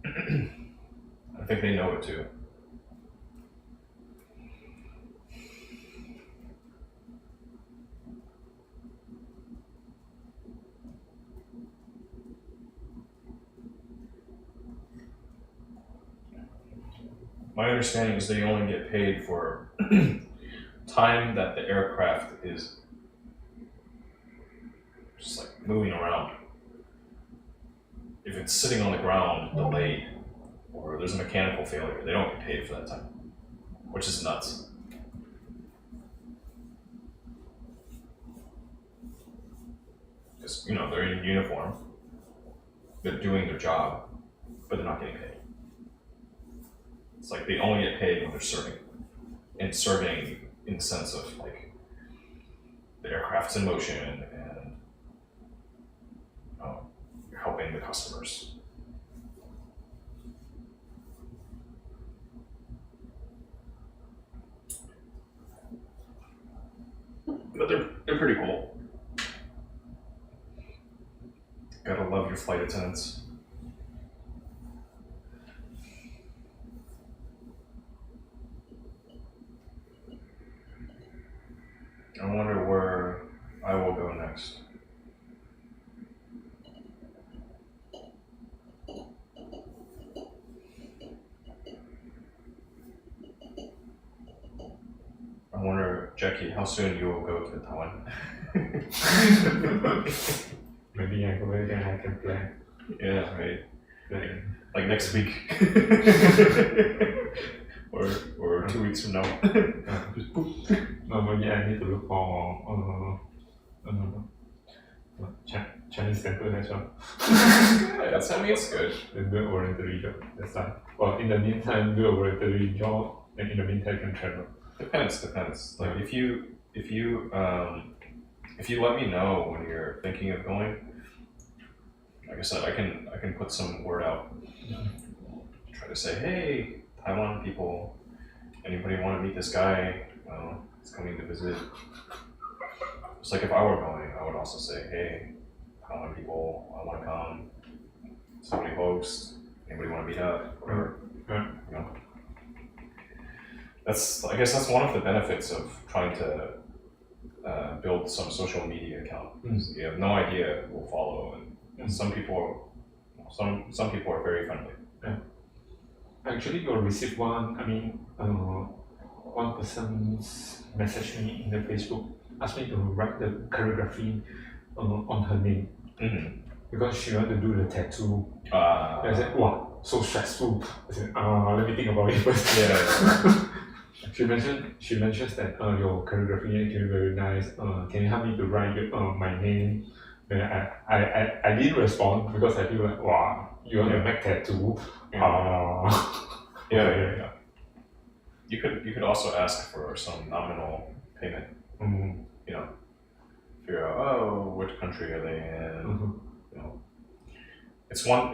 I think they know it too. My understanding is they only get paid for time that the aircraft is just like moving around. If it's sitting on the ground, delayed, or there's a mechanical failure, they don't get paid for that time, which is nuts. Because, you know, they're in uniform, they're doing their job, but they're not getting paid. It's like they only get paid when they're serving. And serving in the sense of like the aircraft's in motion and you're helping the customers. But they're pretty cool. Gotta love your flight attendants. I wonder where I will go next. I wonder, Jacky, how soon you will go to Taiwan? Maybe I go there, then I can plan. Yeah, right. Then, Like next week. or 2 weeks from now. Just poof. normally I need to look for Chinese temple as well. Yeah, I mean, it's good. Then do a voluntary job. That's fine. Well, in the meantime, do a voluntary job. And in the meantime, can travel. Depends. Like if you let me know when you're thinking of going, like I said, I can put some word out. Try to say, hey, Taiwan people, anybody want to meet this guy? He's coming to visit. Just like if I were going, I would also say, hey, Taiwan people, I want to come. Somebody host. Anybody want to meet up? Whatever. Yeah. You know. I guess that's one of the benefits of trying to build some social media account. You have no idea who will follow, and some people are very friendly. Yeah. Actually, you'll receive one. I mean, one person messaged me in the Facebook, asked me to write the calligraphy on her name because she wanted to do the tattoo. I said, wow, so stressful. I said, let me think about it first. Yeah. She mentions that your calligraphy is actually very nice. Can you help me to write my name? Then I didn't respond because I feel like, wow, you want to make tattoo? Yeah. You could also ask for some nominal payment. You know, figure out which country are they in. You know,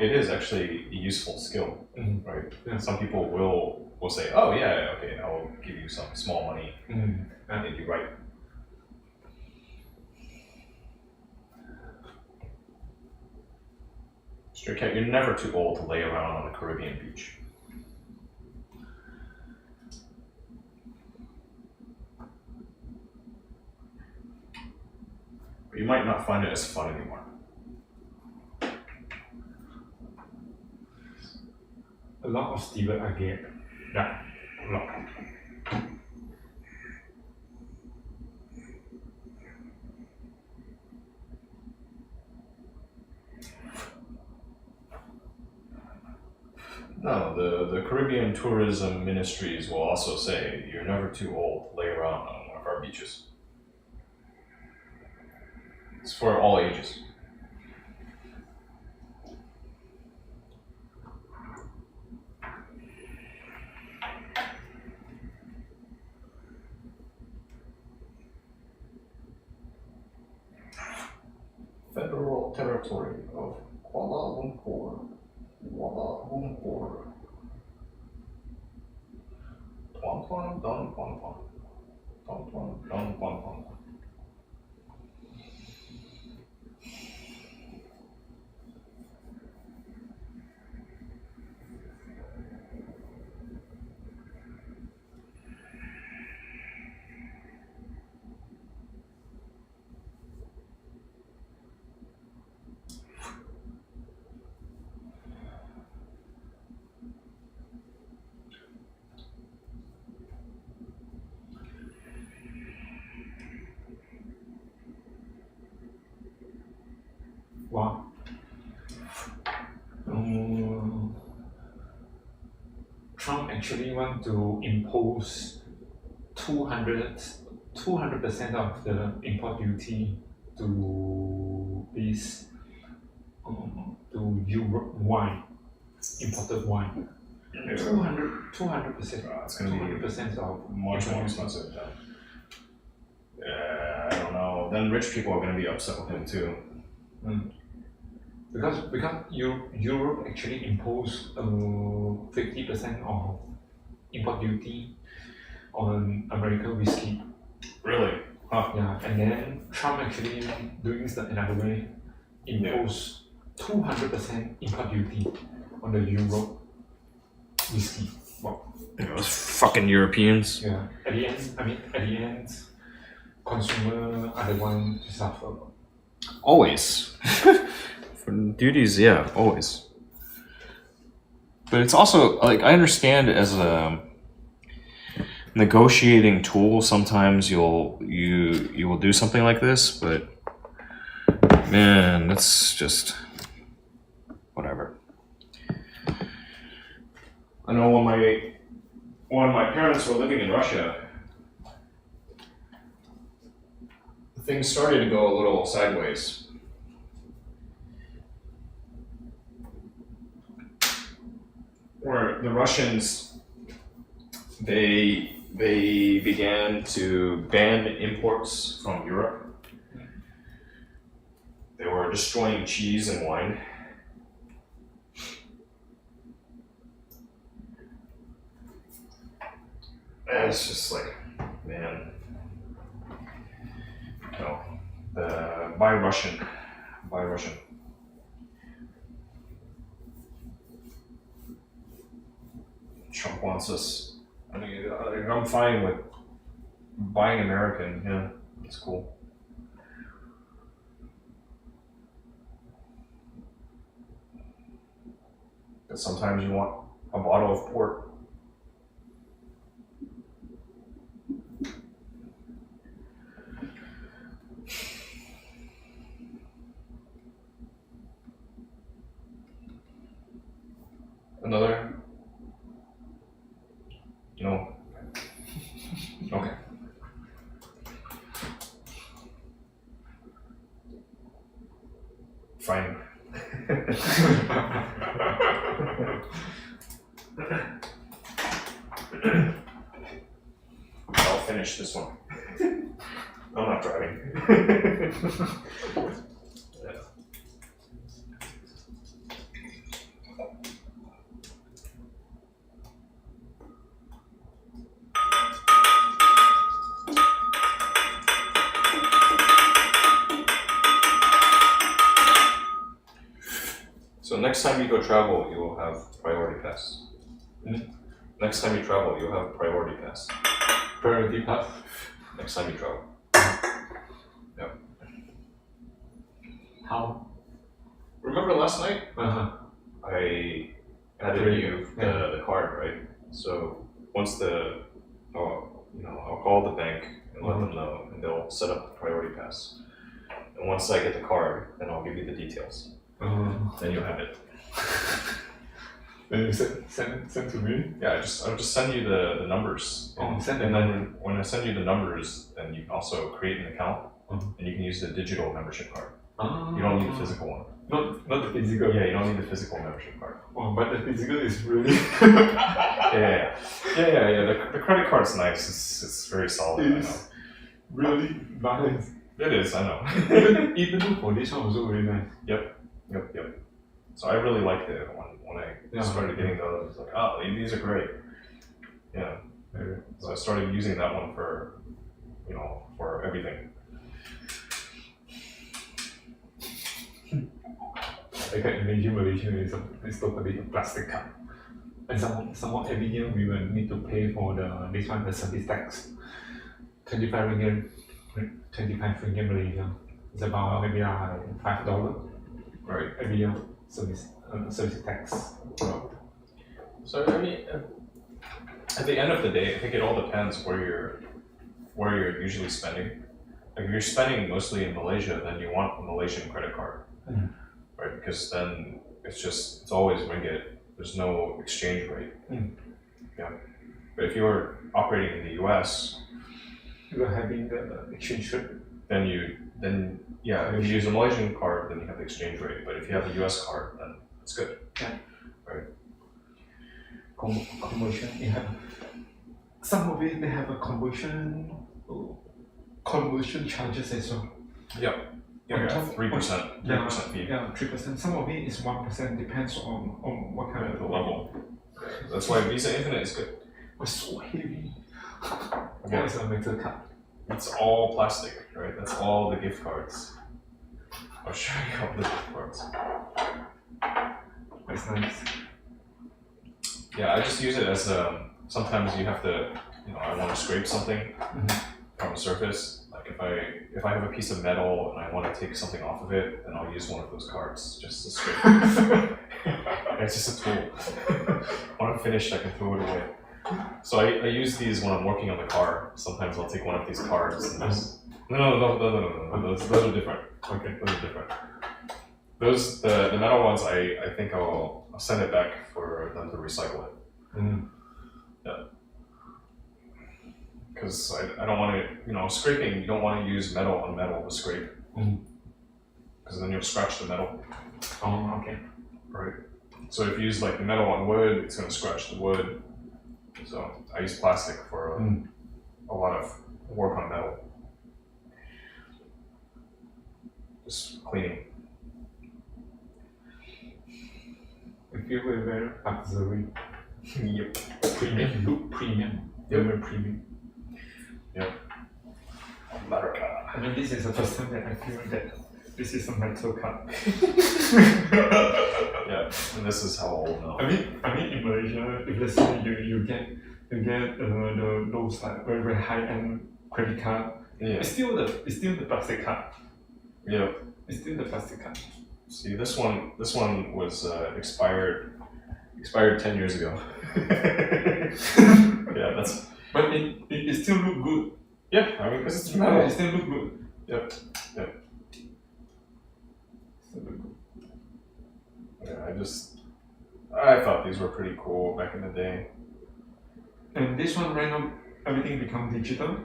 it is actually a useful skill, right? Yeah. Some people will say, oh yeah, okay, I'll give you some small money, and you write Stray cat, you're never too old to lay around on a Caribbean beach. But you might not find it as fun anymore. A lot of steward are gay. Yeah, a lot. No, the Caribbean tourism ministries will also say you're never too old to lay around on one of our beaches. It's for all ages. Federal territory of Kuala Lumpur. Kuala Lumpur. Tuan tuan don tuan tuan. Tuan tuan don tuan tuan. Wow. Trump actually want to impose 200% of the import duty to this to Europe wine, imported wine. 200%. It's going to be 200% of much more expensive. I don't know. Then rich people are going to be upset with him too. Because Europe actually imposed 50% of import duty on American whiskey. Really? Huh. Yeah, and then Trump actually doing this another way, impose 200% import duty on the Europe whiskey. Wow. Those fucking Europeans. Yeah. At the end, consumer are the one to suffer. Always. For duties, yeah, always. But it's also like I understand as a negotiating tool. Sometimes you will do something like this, but man, that's just whatever. I know when my parents were living in Russia, things started to go a little sideways. Where the Russians, they began to ban imports from Europe. They were destroying cheese and wine. And it's just like, man, no, buy Russian. Trump wants us. I mean, I'm fine with buying American. Yeah, it's cool. But sometimes you want a bottle of port. Another? No. Okay. Fine. I'll finish this one. I'm not driving. So next next time you go travel, you will have priority pass. Hmm? Next time you travel, you'll have priority pass. Priority pass. Next time you travel. How? Remember last night? I added you the card, right? So once I'll call the bank and let them know, and they'll set up the priority pass. And once I get the card, then I'll give you the details. Then you'll have it. Then you send to me? Yeah, I'll just send you the numbers. And then when I send you the numbers, then you can also create an account, and you can use the digital membership card. You don't need the physical one. Not the physical. Yeah, you don't need the physical membership card. Oh, but the physical is really. Yeah. The credit card's nice. It's very solid. I know. Really nice. It is. I know. even for this one also very nice. Yep. So I really liked it when I started getting those. I was like, oh, these are great. Yeah. So I started using that one for everything. I can imagine Malaysia is totally a plastic card. And someone every year we will need to pay for the service tax. 25 ringgit Malaysia. It's about maybe $5. Right. Every year service tax. So I mean, at the end of the day, I think it all depends where you're usually spending. Like if you're spending mostly in Malaysia, then you want a Malaysian credit card, right? Because then it's always ringgit. There's no exchange rate. Yeah. But if you're operating in the US, you're having the exchange rate. Then if you use a Malaysian card, then you have the exchange rate. But if you have a US card, then it's good. Yeah. Right. Conversion. Yeah. Some of it they have a conversion charges as well. Yeah, 3%, 3% fee. Yeah, 3%. Some of it is 1%. Depends on what kind of the level. That's why Visa Infinite is good. It's so heavy. Okay. It's a metal card. It's all plastic, right? That's all the gift cards. I'll show you all the gift cards. That's nice. Yeah, I just use it as sometimes you have to, I want to scrape something from a surface. Like if I have a piece of metal and I want to take something off of it, then I'll use one of those cards just to scrape it. It's just a tool. When I'm finished, I can throw it away. So I use these when I'm working on the car. Sometimes I'll take one of these cards and just... No. Those are different. Okay, those are different. The metal ones, I think I'll send it back for them to recycle it. Yeah. Because I don't want to, scraping, you don't want to use metal on metal to scrape. Because then you'll scratch the metal. Oh, okay. Right. So if you use like the metal on wood, it's going to scratch the wood. So I use plastic for a lot of work on metal. Just cleaning. I feel very luxury. Yep. Premium. Look premium. Very premium. Yep. America. I mean, this is the first time that I feel that this is a metal card. Yeah, and this is how old now. I mean, in Malaysia, if let's say you get those like very high end credit card, it's still the plastic card. Yeah. It's still the plastic card. See, this one was expired 10 years ago. Yeah, that's. But it still look good. Yeah, I mean, because it's metal. It still look good. Yep. Still look good. Yeah, I thought these were pretty cool back in the day. And this one right now, everything become digital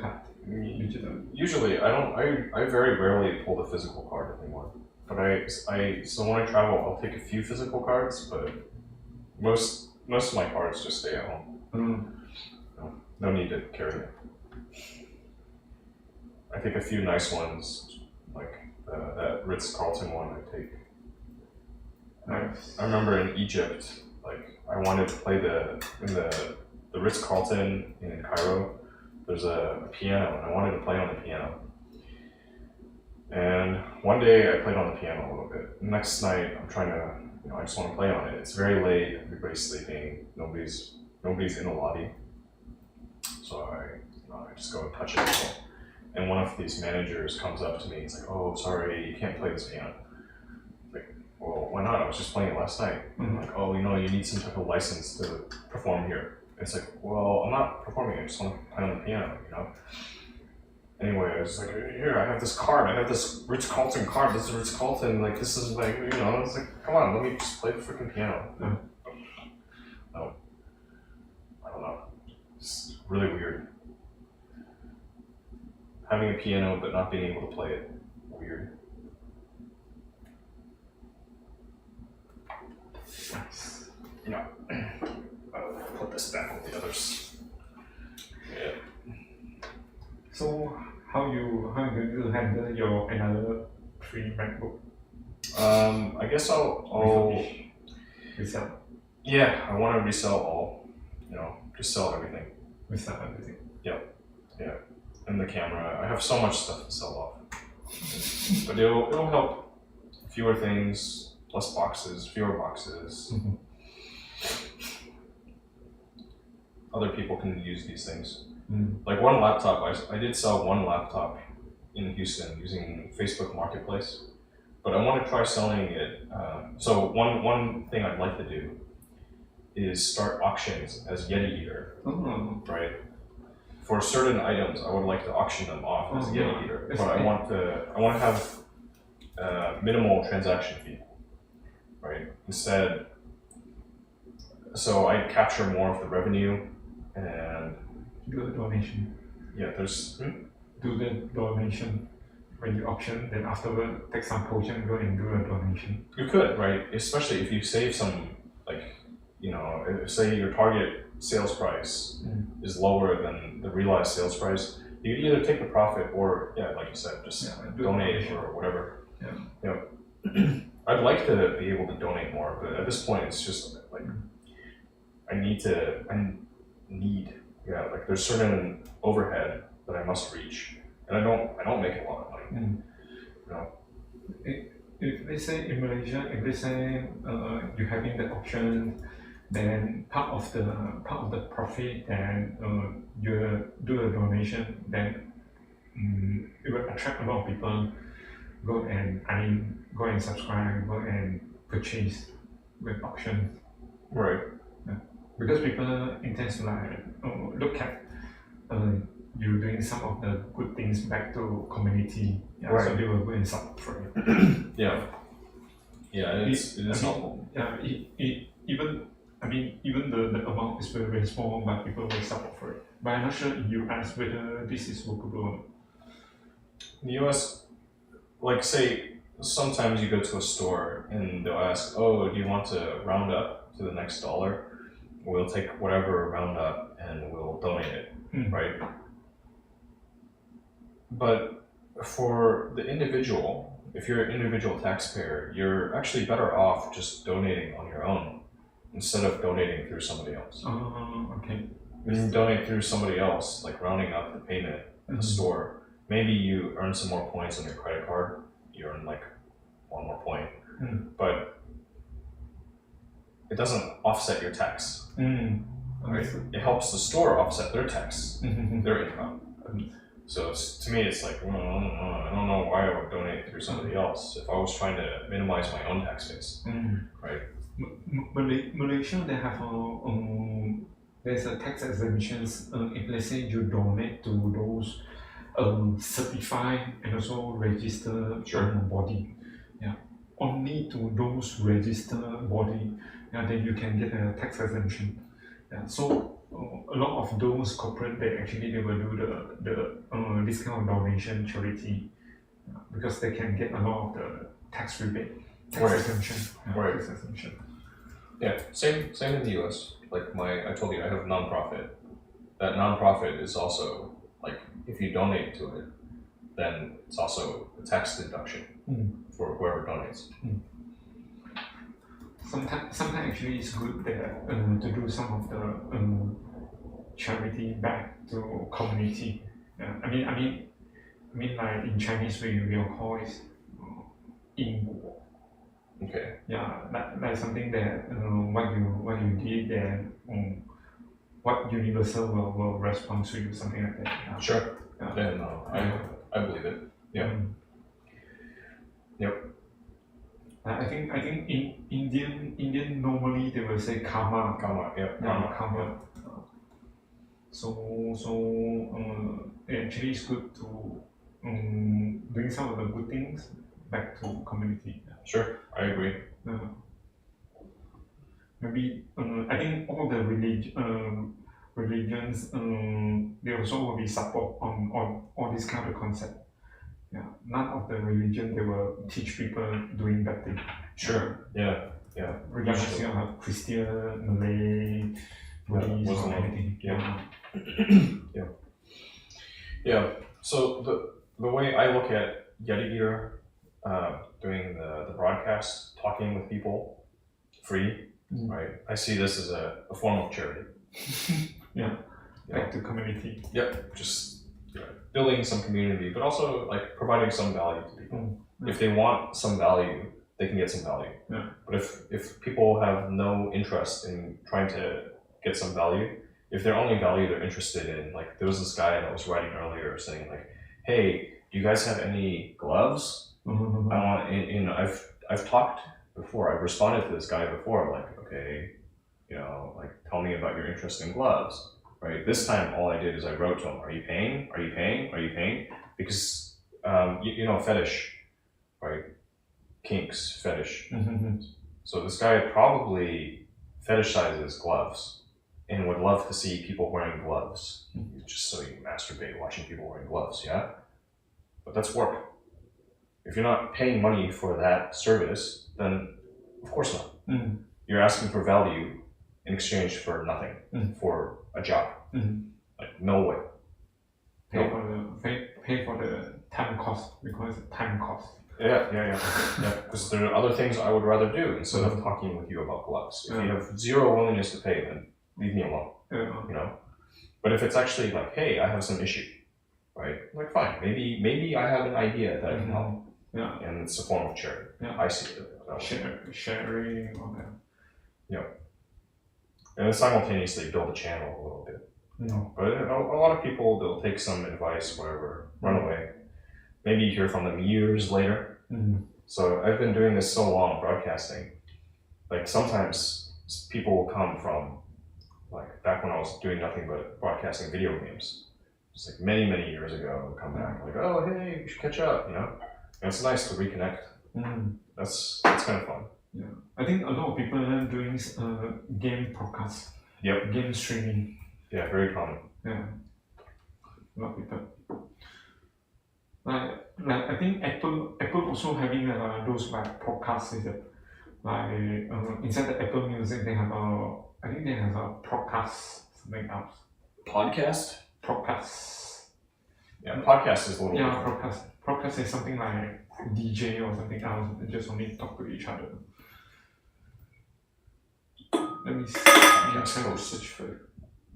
card. Digital. Usually, I very rarely pull the physical card anymore. But so when I travel, I'll take a few physical cards, but most of my cards just stay at home. No need to carry them. I take a few nice ones, like that Ritz-Carlton one I take. Nice. I remember in Egypt, like I wanted to play in the Ritz-Carlton in Cairo. There's a piano, and I wanted to play on the piano. And one day I played on the piano a little bit. Next night I'm trying to, I just want to play on it. It's very late, everybody's sleeping, nobody's in the lobby. So I just go and touch it. And one of these managers comes up to me, he's like, "Oh, sorry, you can't play this piano." Like, well, why not? I was just playing it last night. I'm like, "Oh, you need some type of license to perform here." It's like, well, I'm not performing, I just want to play on the piano, Anyway, I was like, "Here, I have this card, I have this Ritz-Carlton card, this is Ritz-Carlton, like, this is like, it's like, come on, let me just play the freaking piano." No, I don't know. It's really weird. Having a piano but not being able to play it, weird. I'll put this back with the others. Yeah. So how you handle your another 3 MacBook? I guess I'll resell. Yeah, I want to resell all. Just sell everything. Resell everything. Yeah. And the camera. I have so much stuff to sell off. But it'll help. Fewer things, less boxes, fewer boxes. Mm-hmm. Other people can use these things. Mm. Like one laptop, I did sell one laptop in Houston using Facebook Marketplace, but I want to try selling it. So one thing I'd like to do is start auctions as yetieater, right? For certain items, I would like to auction them off as yetieater, but I want to have minimal transaction fee, right? Instead, so I capture more of the revenue and do a donation. Yeah, there's do the donation when you auction, then afterward take some portion, go and do a donation. You could, right? Especially if you save some, say your target sales price is lower than the realized sales price, you can either take the profit or, like you said, just donate or whatever. I'd like to be able to donate more, but at this point, it's just like there's certain overhead that I must reach, and I don't make a lot of money. If they say in Malaysia, if they say you're having the auction, then part of the profit, then you do a donation, then it will attract a lot of people. Go and subscribe, go and purchase with auction. Right. Because people intend to look at you doing some of the good things back to community. Right. So they will go and support for it. Yeah, it is helpful. Even the amount is very, very small, but people will support for it. But I'm not sure in US whether this is workable. In the US, like say, sometimes you go to a store and they'll ask, "Oh, do you want to round up to the next dollar?" We'll take whatever round up and we'll donate it, right? But for the individual, if you're an individual taxpayer, you're actually better off just donating on your own instead of donating through somebody else. Okay. When you donate through somebody else, like rounding up the payment at the store, maybe you earn some more points on your credit card. You earn like one more point, but it doesn't offset your tax. Right? It helps the store offset their tax, their income. So to me, it's like, I don't know why I would donate through somebody else if I was trying to minimize my own tax base, right? Malaysia, they have there's a tax exemptions if let's say you donate to those certified and also registered body. Only to those registered body, then you can get a tax exemption. So a lot of those corporate, they will do the this kind of donation charity because they can get a lot of the tax rebate, tax exemption. Tax exemption. Yeah, same in the US. Like I told you, I have a nonprofit. That nonprofit is also like if you donate to it, then it's also a tax deduction for whoever donates. Sometimes actually it's good that to do some of the charity back to community. I mean I mean, like in Chinese, we will call it 因果. Okay. Yeah, like something that what you did, then what universal will respond to you, something like that. Yeah. Sure. Yeah. Yeah, no, I believe it. Yeah. Yep. I think in Indian normally they will say karma. Karma. Yeah. Yeah, karma. So actually it's good to doing some of the good things back to community. Sure, I agree. Maybe I think all the religions they also will be support on all this kind of concept. Yeah, none of the religion they will teach people doing bad thing. Sure. Yeah. Yeah. Regardless of Christian, Malay, Buddhist, or anything. Yeah. Yeah. Yeah. So the way I look at yetieater, doing the broadcast, talking with people, free, right? I see this as a form of charity. Yeah. Back to community. Yep. Just building some community, but also like providing some value to people. If they want some value, they can get some value. Yeah. But if people have no interest in trying to get some value, if their only value they're interested in, like there was this guy that was writing earlier saying like, hey, do you guys have any gloves? I want, I've talked before, I've responded to this guy before, like, okay, like tell me about your interest in gloves, right? This time all I did is I wrote to him, are you paying? Are you paying? Are you paying? Because, fetish, right? Kinks, fetish. So this guy probably fetishizes gloves and would love to see people wearing gloves, just so you masturbate watching people wearing gloves, yeah? But that's work. If you're not paying money for that service, then of course not. You're asking for value in exchange for nothing, for a job. Like, no way. Pay for the time cost, because time cost. Yeah. Because there are other things I would rather do instead of talking with you about gloves. If you have zero willingness to pay, then leave me alone. But if it's actually like, hey, I have some issue, right? Like, fine, maybe I have an idea that I can help. Yeah. And it's a form of charity. Yeah. I see it. Sharing on that. Yeah. And then simultaneously build a channel a little bit. But a lot of people, they'll take some advice, whatever, run away. Maybe you hear from them years later. So I've been doing this so long, broadcasting. Like sometimes people will come from, like back when I was doing nothing but broadcasting video games. Just like many, many years ago, they'll come back like, oh, hey, we should catch up, And it's nice to reconnect. That's kind of fun. Yeah, I think a lot of people are doing game podcasts. Yep. Game streaming. Yeah, very common. Yeah, a lot of people. Like I think Apple also having those like podcasts. Is it? Like inside the Apple Music, they have I think they have a podcast, something else. Podcast. Yeah, podcast is a little. Yeah, different. Podcast is something like DJ or something else. They just only talk to each other. Let me see. I'm trying to search for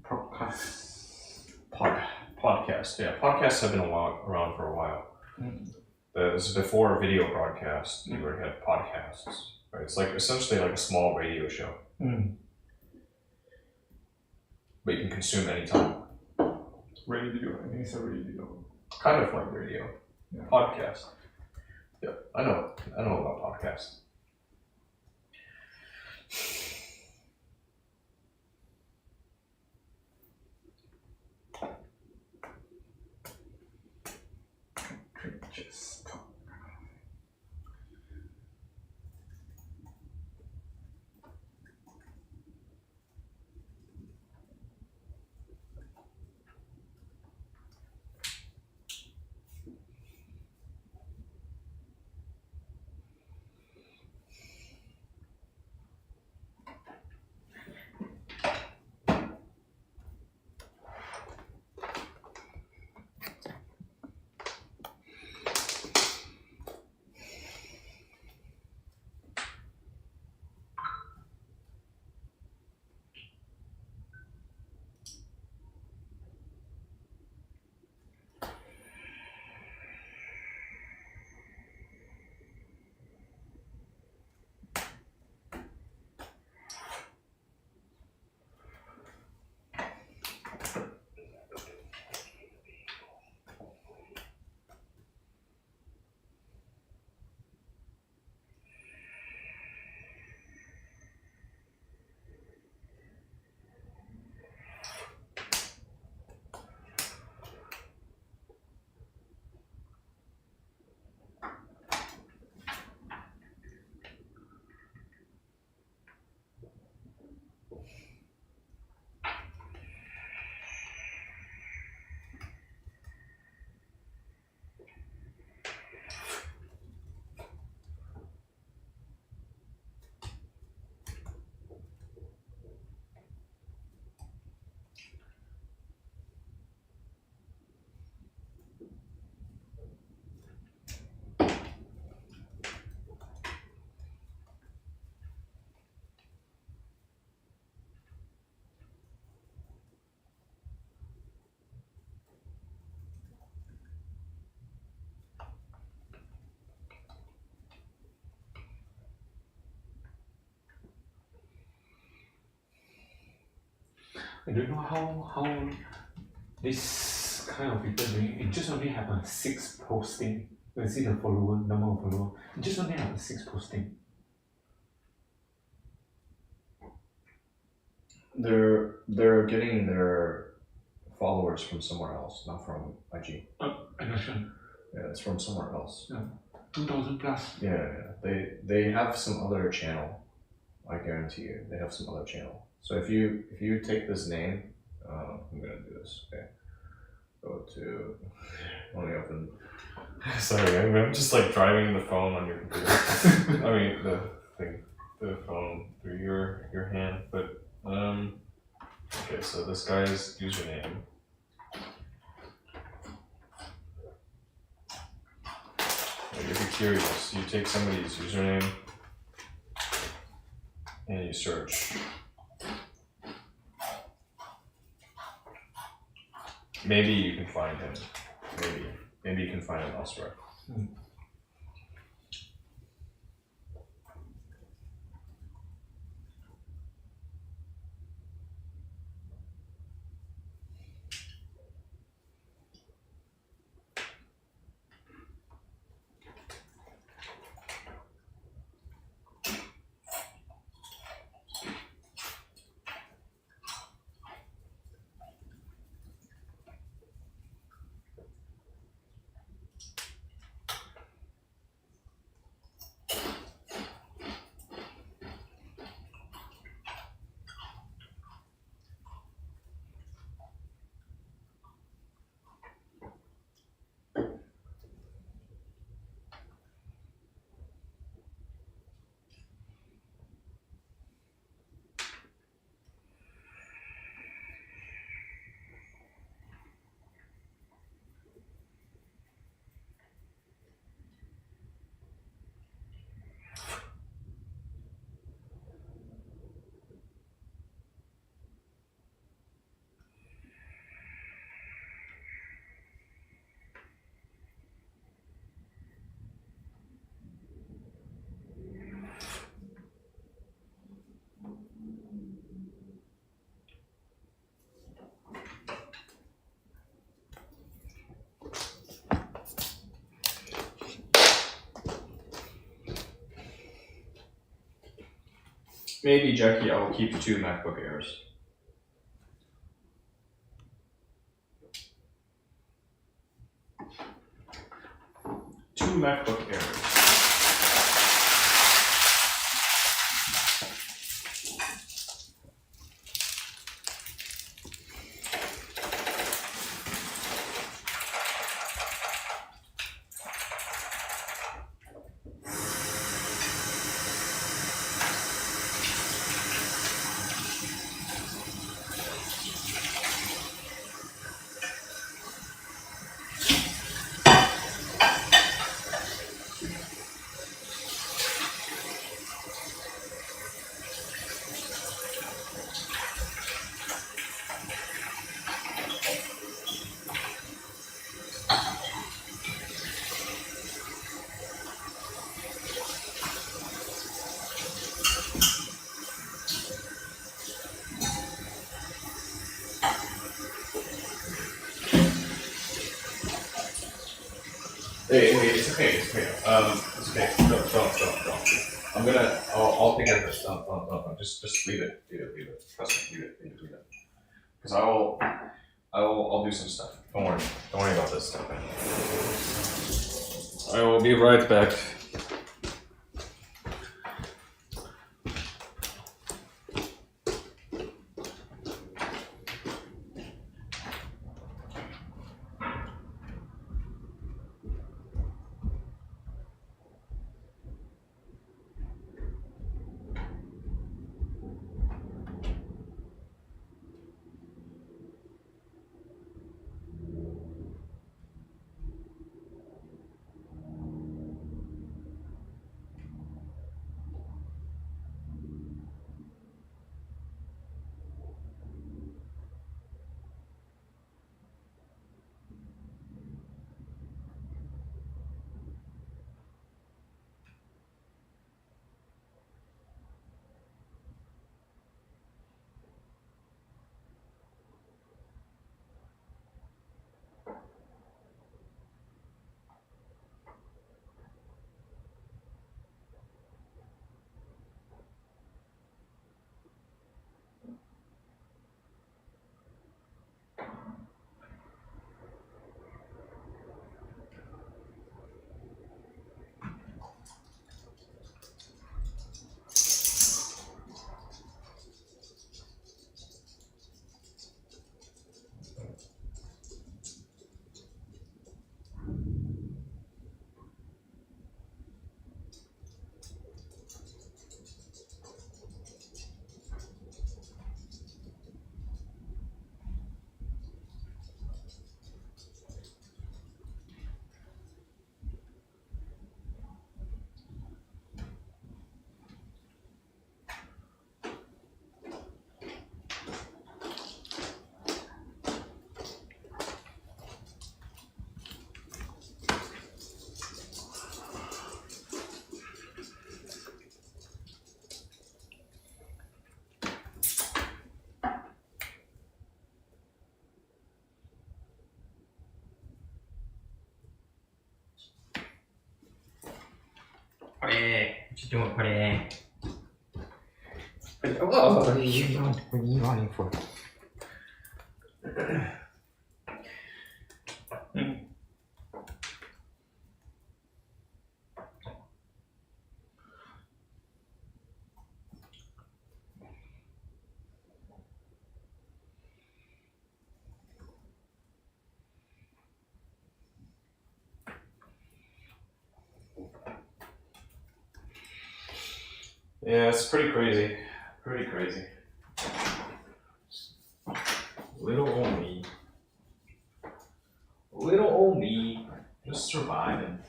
podcast. Podcast. Yeah, podcasts have been around for a while. This is before video broadcast. You already had podcasts. Right? It's like essentially like a small radio show. But you can consume anytime. Radio. I think it's a radio. Kind of like radio. Yeah. Podcast. Yeah, I know about podcasts. I don't know how this kind of people doing. It just only have a 6 posting. You can see the follower, number of follower. It just only have a 6 posting. They're getting their followers from somewhere else, not from IG. I'm not sure. Yeah, it's from somewhere else. 2,000 plus. Yeah. They have some other channel. I guarantee you, they have some other channel. So if you take this name, I'm gonna do this. Okay, go to only open. Sorry, I'm just like driving the phone on your computer. I mean the phone through your hand, but okay. So this guy's username. If you're curious, you take somebody's username and you search. Maybe you can find him. Maybe you can find him elsewhere. Maybe, Jacky, I will keep 2 MacBook Airs. 2 MacBook Airs. Hey, it's okay. It's okay. It's okay. Don't. I'll take care of this. Don't. Just leave it. Trust me. Leave it. Because I'll do some stuff. Don't worry about this stuff. I will be right back. れ. What you doing, これ? What are you yawning for? Yeah, it's pretty crazy. Pretty crazy. Little old me. Little old me. Just surviving.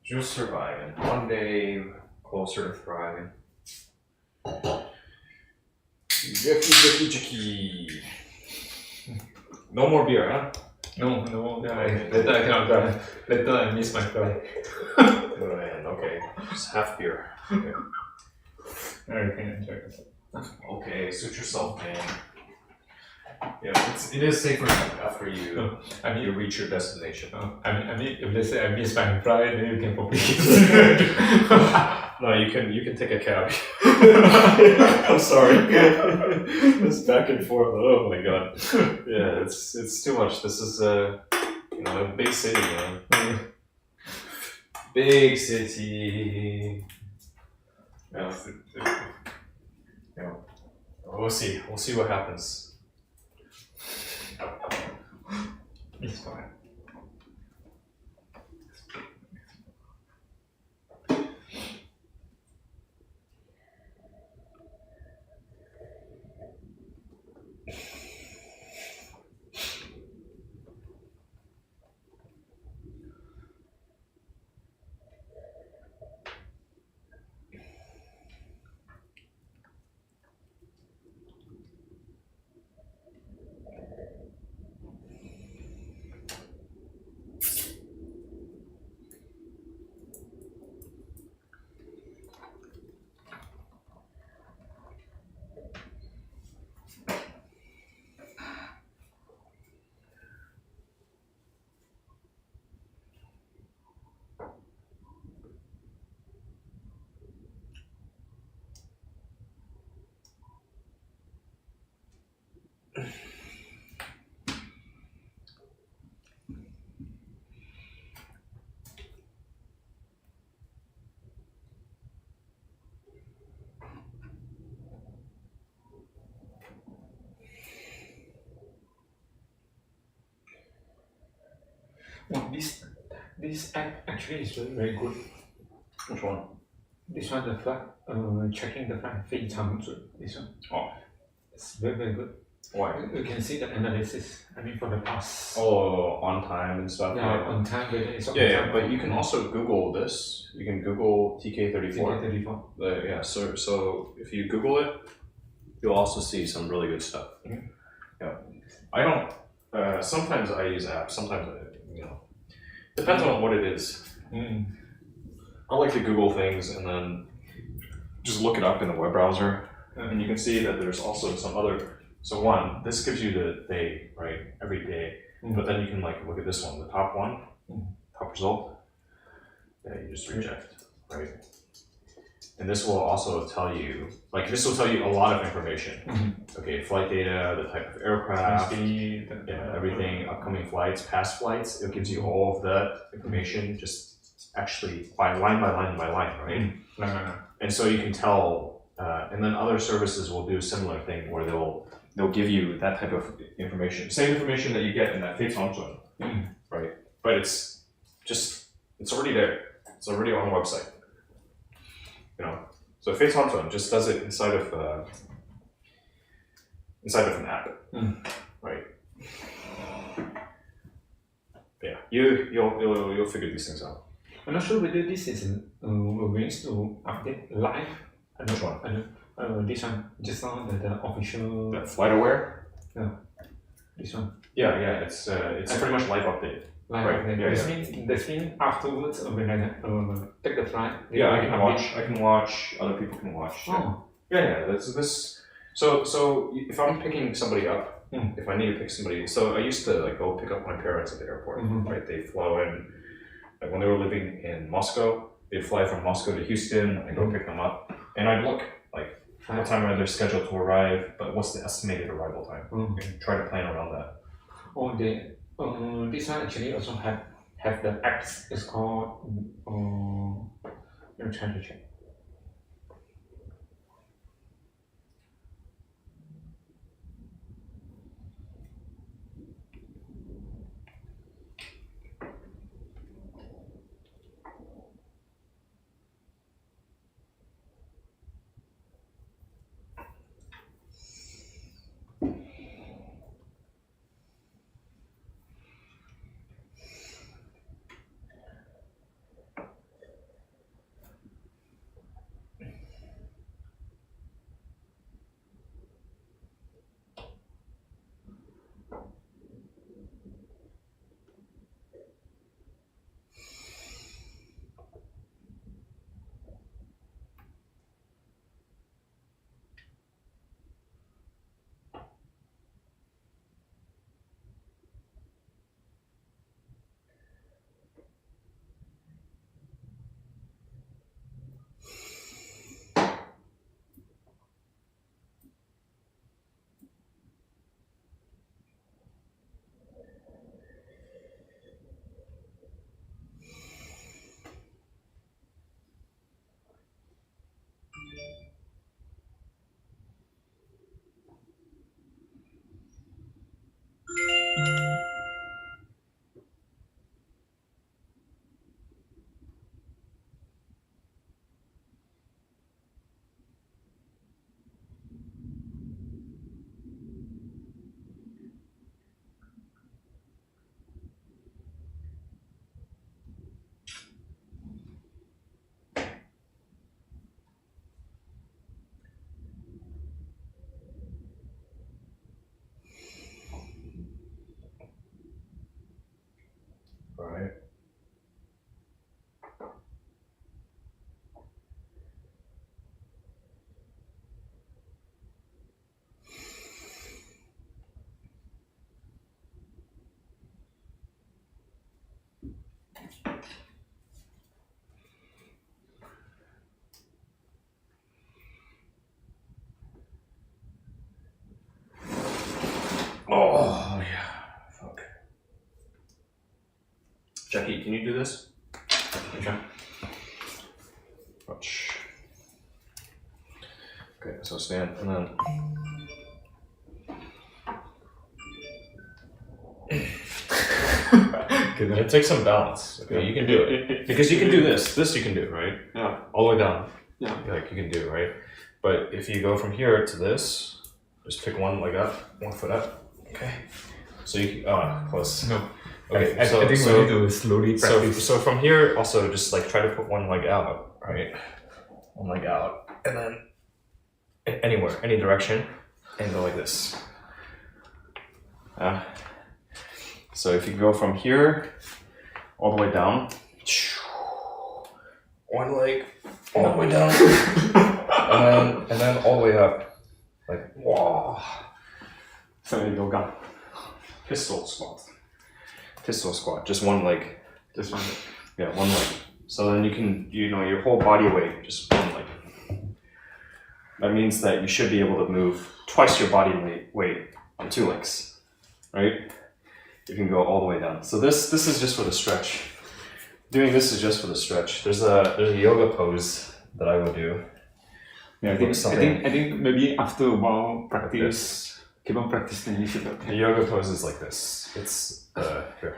Just surviving. One day closer to thriving. Jacky. No more beer, huh? No, later I cannot drive. Later I miss my flight. Oh, man, okay. Just half beer. Okay. I can enjoy it. Okay, suit yourself, man. Yeah, it is safer after you you reach your destination. I mean, if let's say I miss my flight, then you can probably. No, you can take a cab. I'm sorry. This back and forth. Oh my god. Yeah, it's too much. This is a big city, man. Big city. Yeah. We'll see. We'll see what happens. It's fine. Well, this app actually is very good. Which one? This one, the flight, checking the flight 非常准. This one. Oh. It's very good. Why? You can see the analysis. I mean, for the past. Oh, on time and stuff. Yeah, on time. It's on Yeah, time. but you can also Google this. You can Google TK34. TK34. Yeah, so if you Google it, you'll also see some really good stuff. Mm-hmm. Yeah, I don't. Sometimes I use apps. Sometimes depends on what it is. Mm. I like to Google things and then just look it up in the web browser, and you can see that there's also some other. So one, this gives you the day, right? Every day, but then you can look at this one, the top one, top result. Yeah, you just reject, right? And this will also tell you, this will tell you a lot of information. Okay, flight data, the type of aircraft, speed, everything, upcoming flights, past flights. It gives you all of that information, just actually by line, right? And so you can tell, and then other services will do a similar thing where they'll give you that type of information, same information that you get in that Feichangzhen, right? But it's already there. It's already on the website. So Feichangzhen just does it inside of an app, right? Yeah, you'll figure these things out. I'm not sure whether this is going to update live. Which one? This one, just now the official. The flight aware. Yeah, this one. Yeah, it's pretty much live update. Live Right. update. That means afterwards when I take the flight. Yeah, I can watch. Other people can watch. Oh. Yeah. That's this. So if I'm picking somebody up, if I need to pick somebody, so I used to go pick up my parents at the airport. Right, they flew in. When they were living in Moscow, they'd fly from Moscow to Houston. I go pick them up, and I'd look like what time are they scheduled to arrive, but what's the estimated arrival time? And try to plan around that. Oh, this one actually also have the apps. It's called. Let me try to check. Right. Oh yeah, fuck. Jacky, can you do this? Okay. Ouch. Okay, so stand and then. It takes some balance. Okay, you can do it because you can do this. This you can do, right? Yeah. All the way down. Yeah. Like you can do, right? But if you go from here to this, just pick one leg up, 1 foot up. Okay. So you can, close. No. Okay. I think we need to slowly practice. So from here, also just like try to put one leg out, right? One leg out, and then anywhere, any direction, and go like this. So if you go from here all the way down, one leg all the way down, and then all the way up, like wow. So yoga. Pistol squat. Pistol squat. Just one leg. Just one. Yeah, one leg. So then you can, your whole body weight, just one leg. That means that you should be able to move twice your body weight on 2 legs, right? You can go all the way down. So this is just for the stretch. Doing this is just for the stretch. There's a yoga pose that I would do. Yeah, I think maybe after a while practice, keep on practicing. You should. The yoga pose is like this. It's here.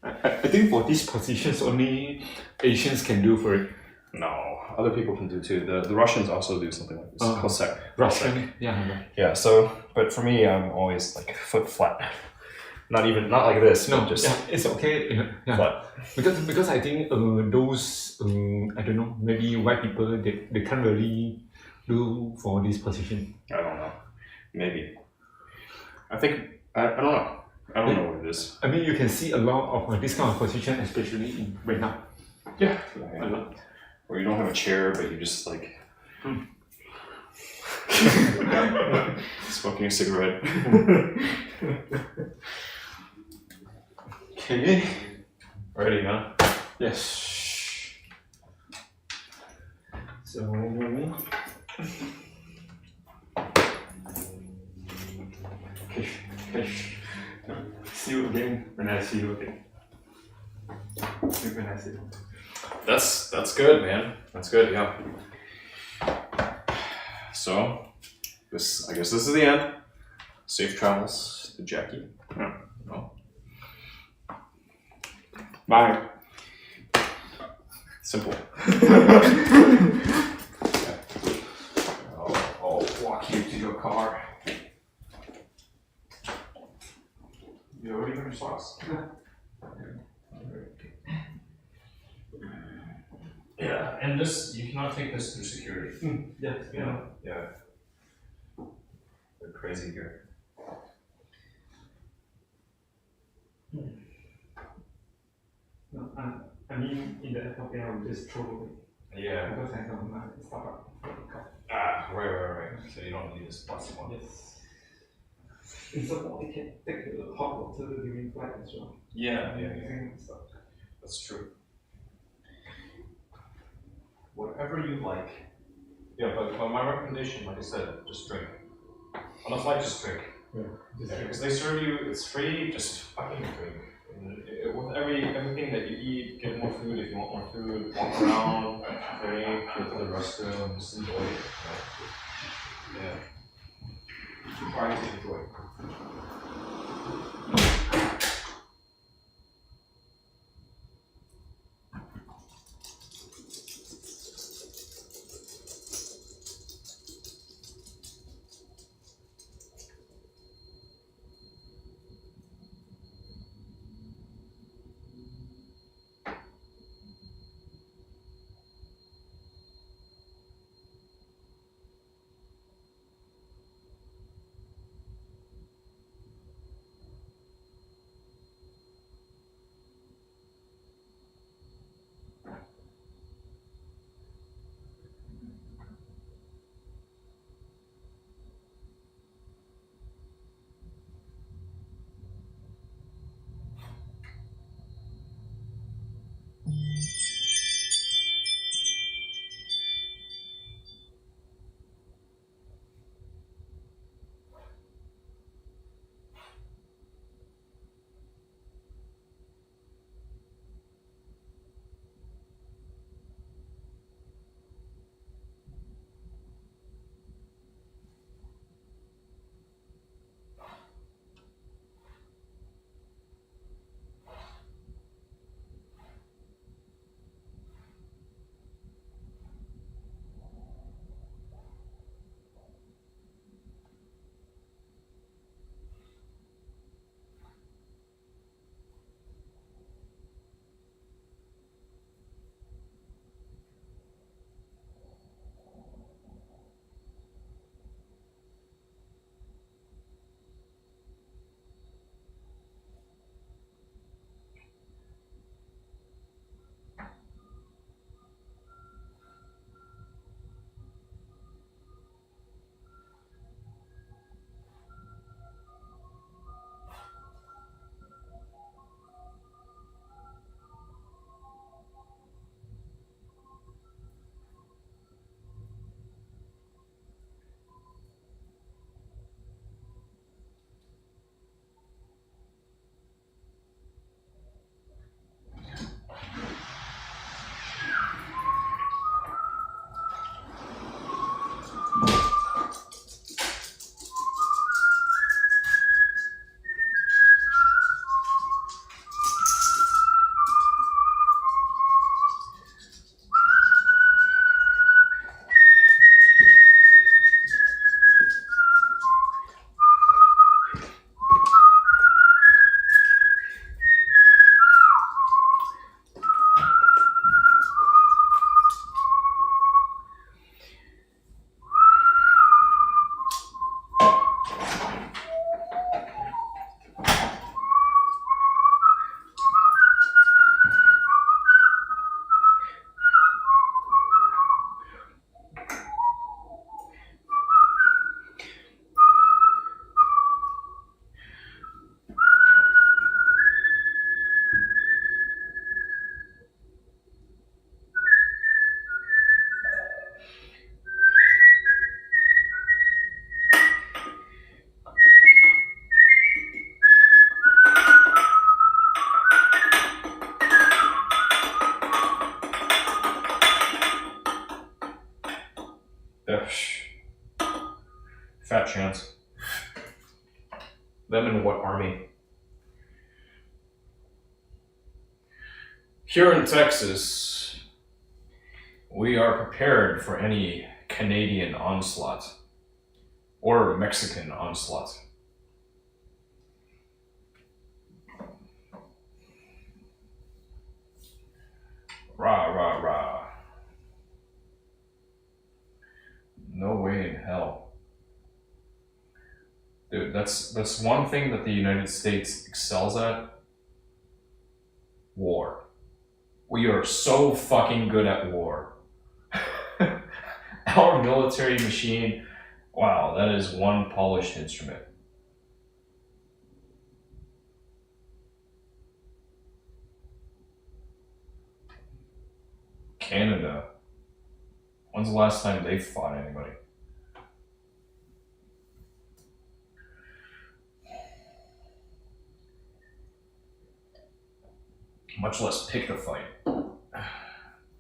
I think for these positions only Asians can do for it. No, other people can do too. The Russians also do something like this. Cossack. Russian, yeah. Yeah. So, but for me, I'm always like foot flat. Not like this. No, just it's okay. Yeah. flat. Because I think those I don't know, maybe white people they can't really do for this position. I don't know. Maybe. I think I don't know. I don't know what it is. I mean, you can see a lot of this kind of position, especially in Vietnam. Yeah. A lot. Or you don't have a chair, but you just like smoking a cigarette. Okay. Ready, huh? Yes. So okay. See you again when I see you again. See you when I see you. That's good, man. That's good. Yeah. So, I guess this is the end. Safe travels to Jacky. No. Bye. Simple. I'll walk you to your car. You already got your socks? Yeah, and this, you cannot take this through security. Yes, yeah. Yeah. They're crazy here. No, I mean, in the airport, I will just throw away. Yeah. Because I don't know stuff up. Right. So you don't need this plastic one. Yes. In support, they can take the hot water during flight as well. Yeah. Stuff. That's true. Whatever you like. Yeah, but my recommendation, like I said, just drink. On the flight, just drink. Yeah. Because they serve you, it's free, just fucking drink. And with everything that you eat, get more food if you want more food, walk around, drink, go to the restroom, just enjoy it. Yeah. Try to enjoy it. chance? Them in what army? Here in Texas, we are prepared for any Canadian onslaught or Mexican onslaught. Rah, rah, rah. No way in hell. Dude, that's one thing that the United States excels at. War. We are so fucking good at war. Our military machine, wow, that is one polished instrument. Canada. When's the last time they fought anybody? Much less pick a fight.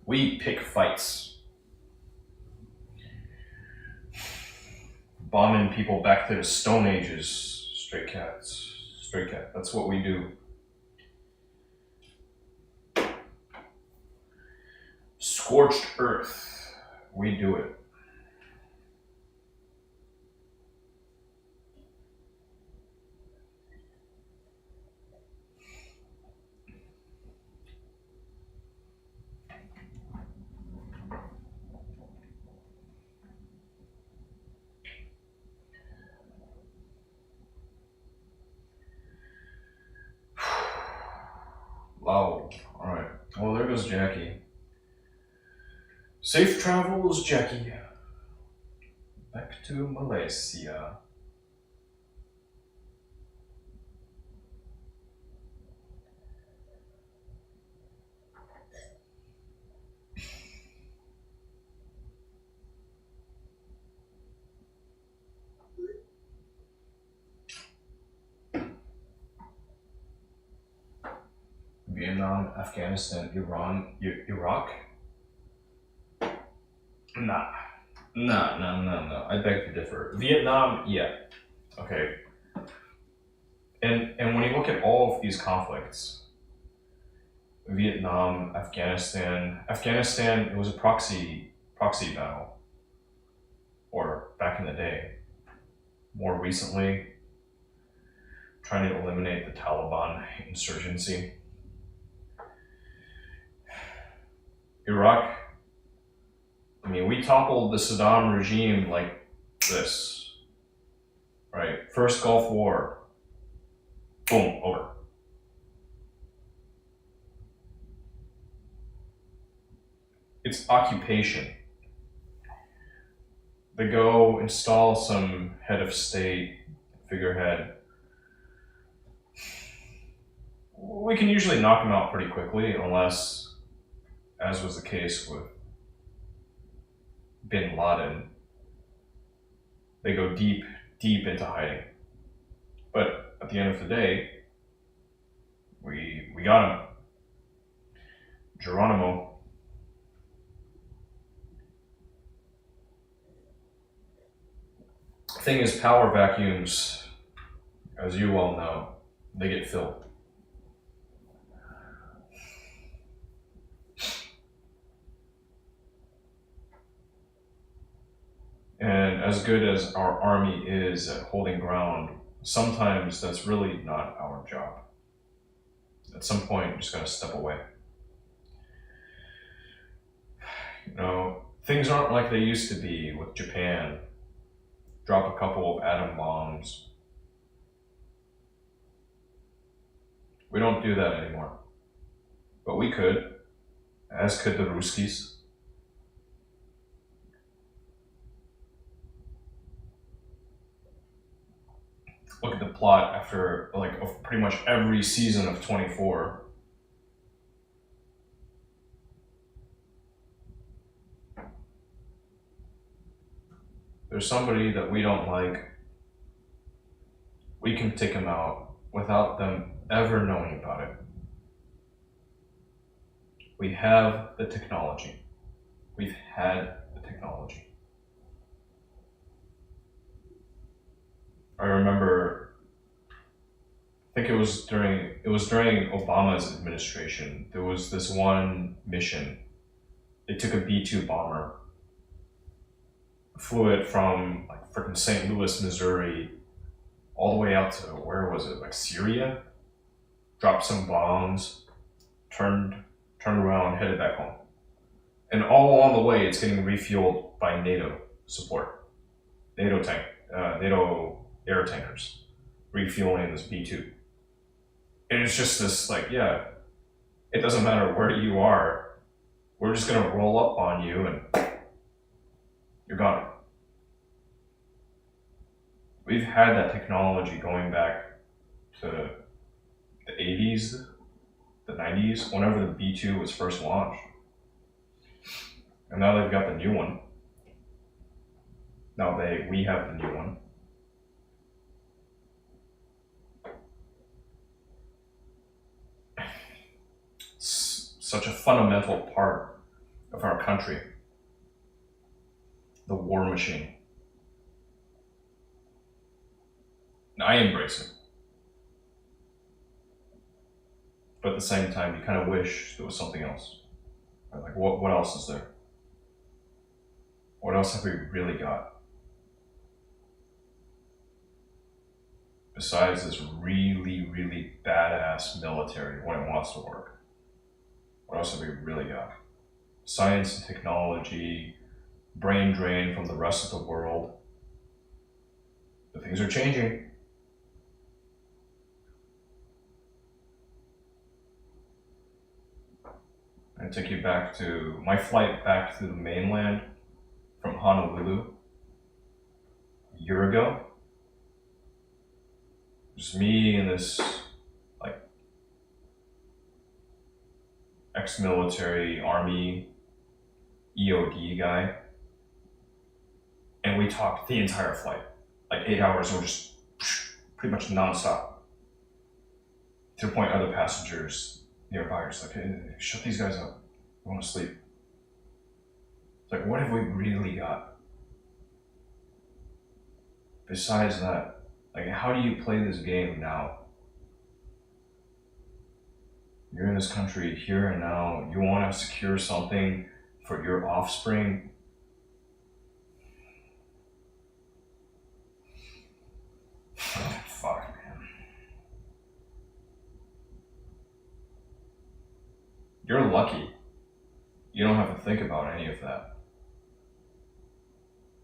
We pick fights. Bombing people back to the Stone Ages. Stray cats. Stray cat. That's what we do. Scorched earth. We do it. Wow. Alright. Well, there goes Jacky. Safe travels, Jacky. Back to Malaysia. Vietnam, Afghanistan, Iran, Iraq? Nah. No. I beg to differ. Vietnam, yeah. Okay. And when you look at all of these conflicts, Vietnam, Afghanistan, it was a proxy battle. Or back in the day. More recently, trying to eliminate the Taliban insurgency. Iraq, I mean, we toppled the Saddam regime like this, right? First Gulf War, boom, over. It's occupation. They go install some head of state, figurehead. We can usually knock them out pretty quickly, unless, as was the case with Bin Laden, they go deep into hiding. But at the end of the day, we got him. Geronimo. Thing is, power vacuums, as you well know, they get filled. And as good as our army is at holding ground, sometimes that's really not our job. At some point, you just gotta step away. You know, things aren't like they used to be with Japan. Drop a couple of atom bombs. We don't do that anymore. But we could, as could the Ruskies. Look at the plot after, like, of pretty much every season of 24. There's somebody that we don't like. We can take them out without them ever knowing about it. We have the technology. We've had the technology. I remember, I think it was during Obama's administration. There was this one mission. They took a B-2 bomber, flew it from like freaking St. Louis, Missouri, all the way out to where was it? Like Syria. Dropped some bombs, turned around, headed back home. And all along the way, it's getting refueled by NATO support, NATO air tankers, refueling this B-2. And it's just this like, yeah, it doesn't matter where you are, we're just gonna roll up on you and you're gone. We've had that technology going back to the 80s, the 90s, whenever the B-2 was first launched. And now they've got the new one. We have the new one. It's such a fundamental part of our country. The war machine. And I embrace it. But at the same time, you kind of wish there was something else. Like, what else is there? What else have we really got? Besides this really, really badass military when it wants to work. What else have we really got? Science and technology, brain drain from the rest of the world. But things are changing. I take you back to my flight back to the mainland from Honolulu a year ago. Just me and this like ex-military army EOD guy, and we talked the entire flight, like 8 hours, and we're just pretty much nonstop. To the point other passengers nearby are just like, hey, shut these guys up. I want to sleep. It's like, what have we really got? Besides that, like, how do you play this game now? You're in this country here and now. You want to secure something for your offspring. Fuck, man. You're lucky. You don't have to think about any of that.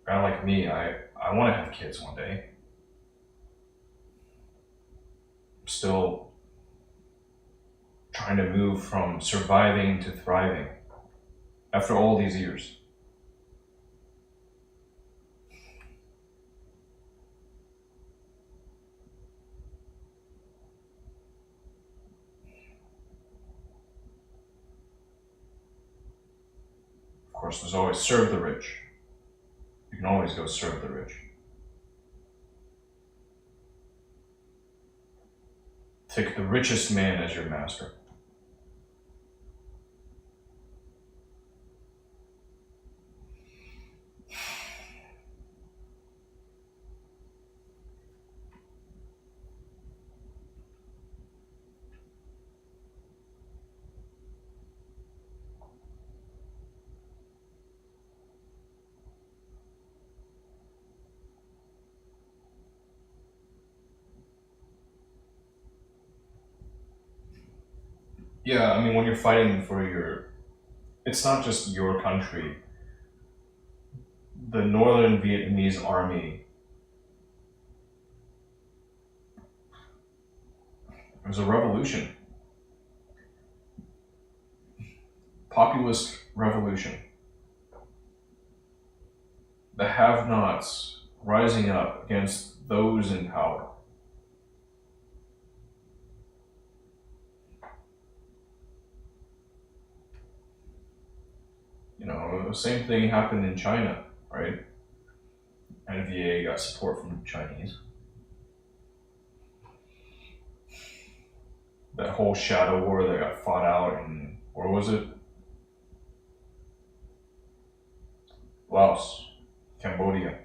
A guy like me, I want to have kids one day. I'm still trying to move from surviving to thriving after all these years. Of course, there's always serve the rich. You can always go serve the rich. Take the richest man as your master. Yeah, I mean, when you're fighting for it's not just your country. The Northern Vietnamese army, it was a revolution. Populist revolution. The have-nots rising up against those in power. You know, the same thing happened in China, right? NVA got support from the Chinese. That whole shadow war that got fought out in, where was it? Laos, Cambodia.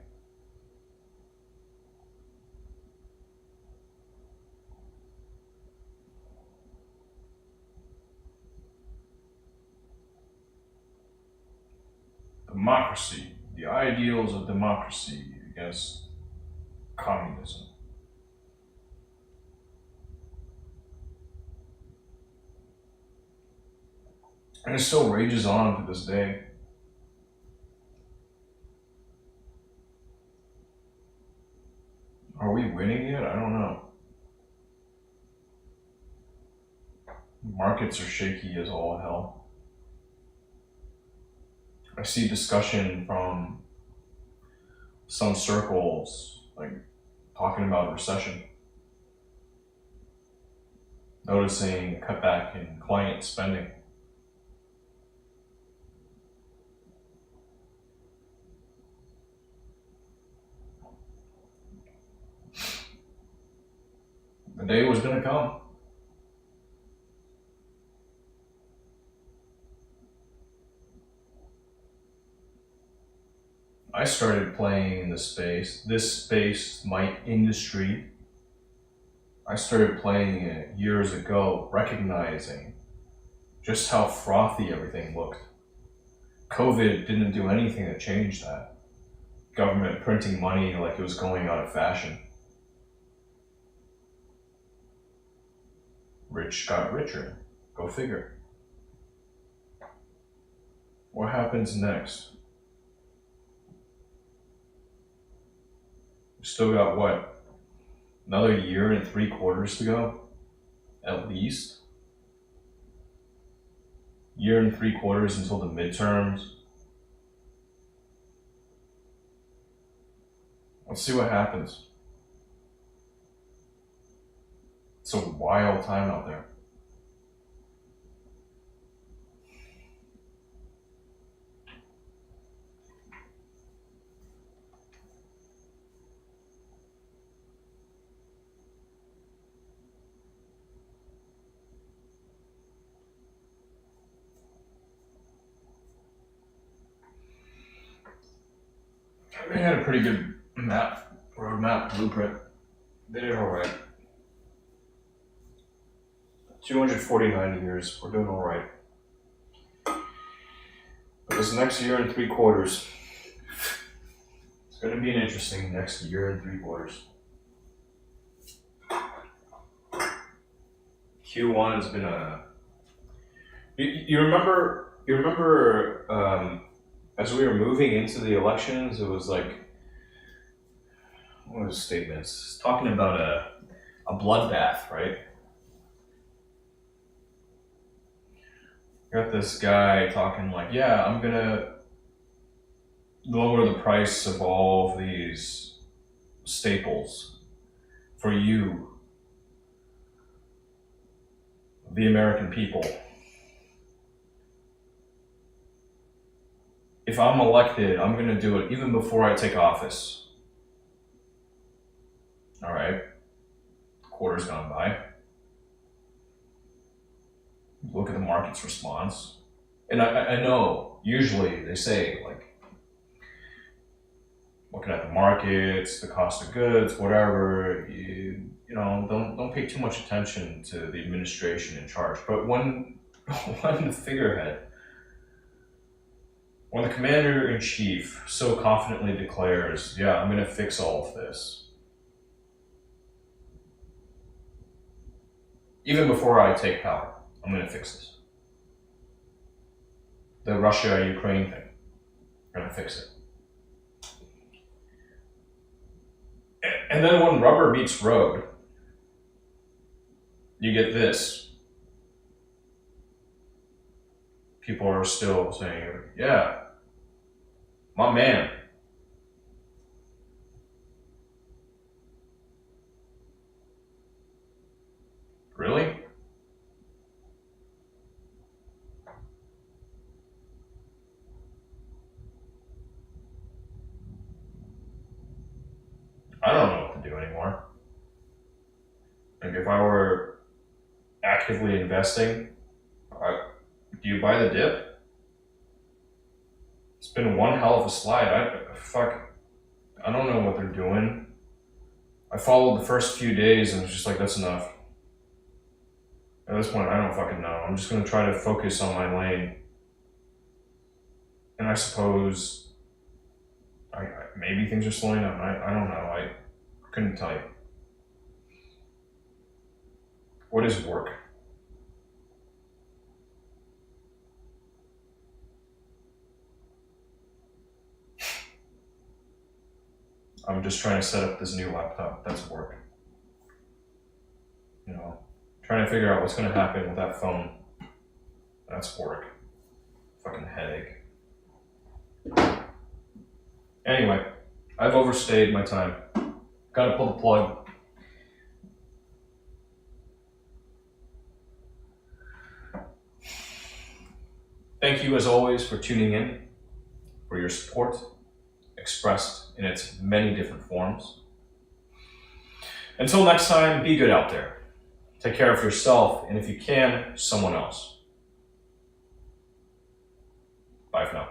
democracy, the ideals of democracy against communism. And it still rages on to this day. Are we winning yet? I don't know. Markets are shaky as all hell. I see discussion from some circles, like talking about recession. Noticing a cutback in client spending. The day was gonna come. I started playing in this space, my industry. I started playing it years ago, recognizing just how frothy everything looked. COVID didn't do anything to change that. Government printing money like it was going out of fashion. Rich got richer. Go figure. What happens next? We still got what? Another year and 3/4 to go? At least. Year and 3/4 until the midterms. Let's see what happens. It's a wild time out there. They had a pretty good roadmap, blueprint. They did all right. 249 years, we're doing all right. But this next year and 3/4, it's going to be an interesting next year and 3/4. Q1 has been a. You remember as we were moving into the elections, it was like, what was statements? Talking about a bloodbath, right? Got this guy talking like, yeah, I'm gonna lower the price of all of these staples for you, the American people. If I'm elected, I'm gonna do it even before I take office. All right, quarter's gone by. Look at the market's response. And I know, usually they say, like, looking at the markets, the cost of goods, whatever, you know, don't pay too much attention to the administration in charge. But when the figurehead, when the commander-in-chief so confidently declares, yeah, I'm gonna fix all of this, even before I take power, I'm gonna fix this. The Russia-Ukraine thing, I'm gonna fix it. And then when rubber meets road, you get this. People are still saying, yeah, my man. Really? I don't know what to do anymore. Like, if I were actively investing, do you buy the dip? It's been one hell of a slide. I don't know what they're doing. I followed the first few days and was just like, that's enough. At this point, I don't fucking know. I'm just gonna try to focus on my lane. And I suppose maybe things are slowing down. I don't know. I couldn't tell you. What is work? I'm just trying to set up this new laptop. That's work. You know, trying to figure out what's going to happen with that phone. That's work. Fucking headache. Anyway, I've overstayed my time. Gotta pull the plug. Thank you as always for tuning in, for your support, expressed in its many different forms. Until next time, be good out there. Take care of yourself, and if you can, someone else. Bye for now.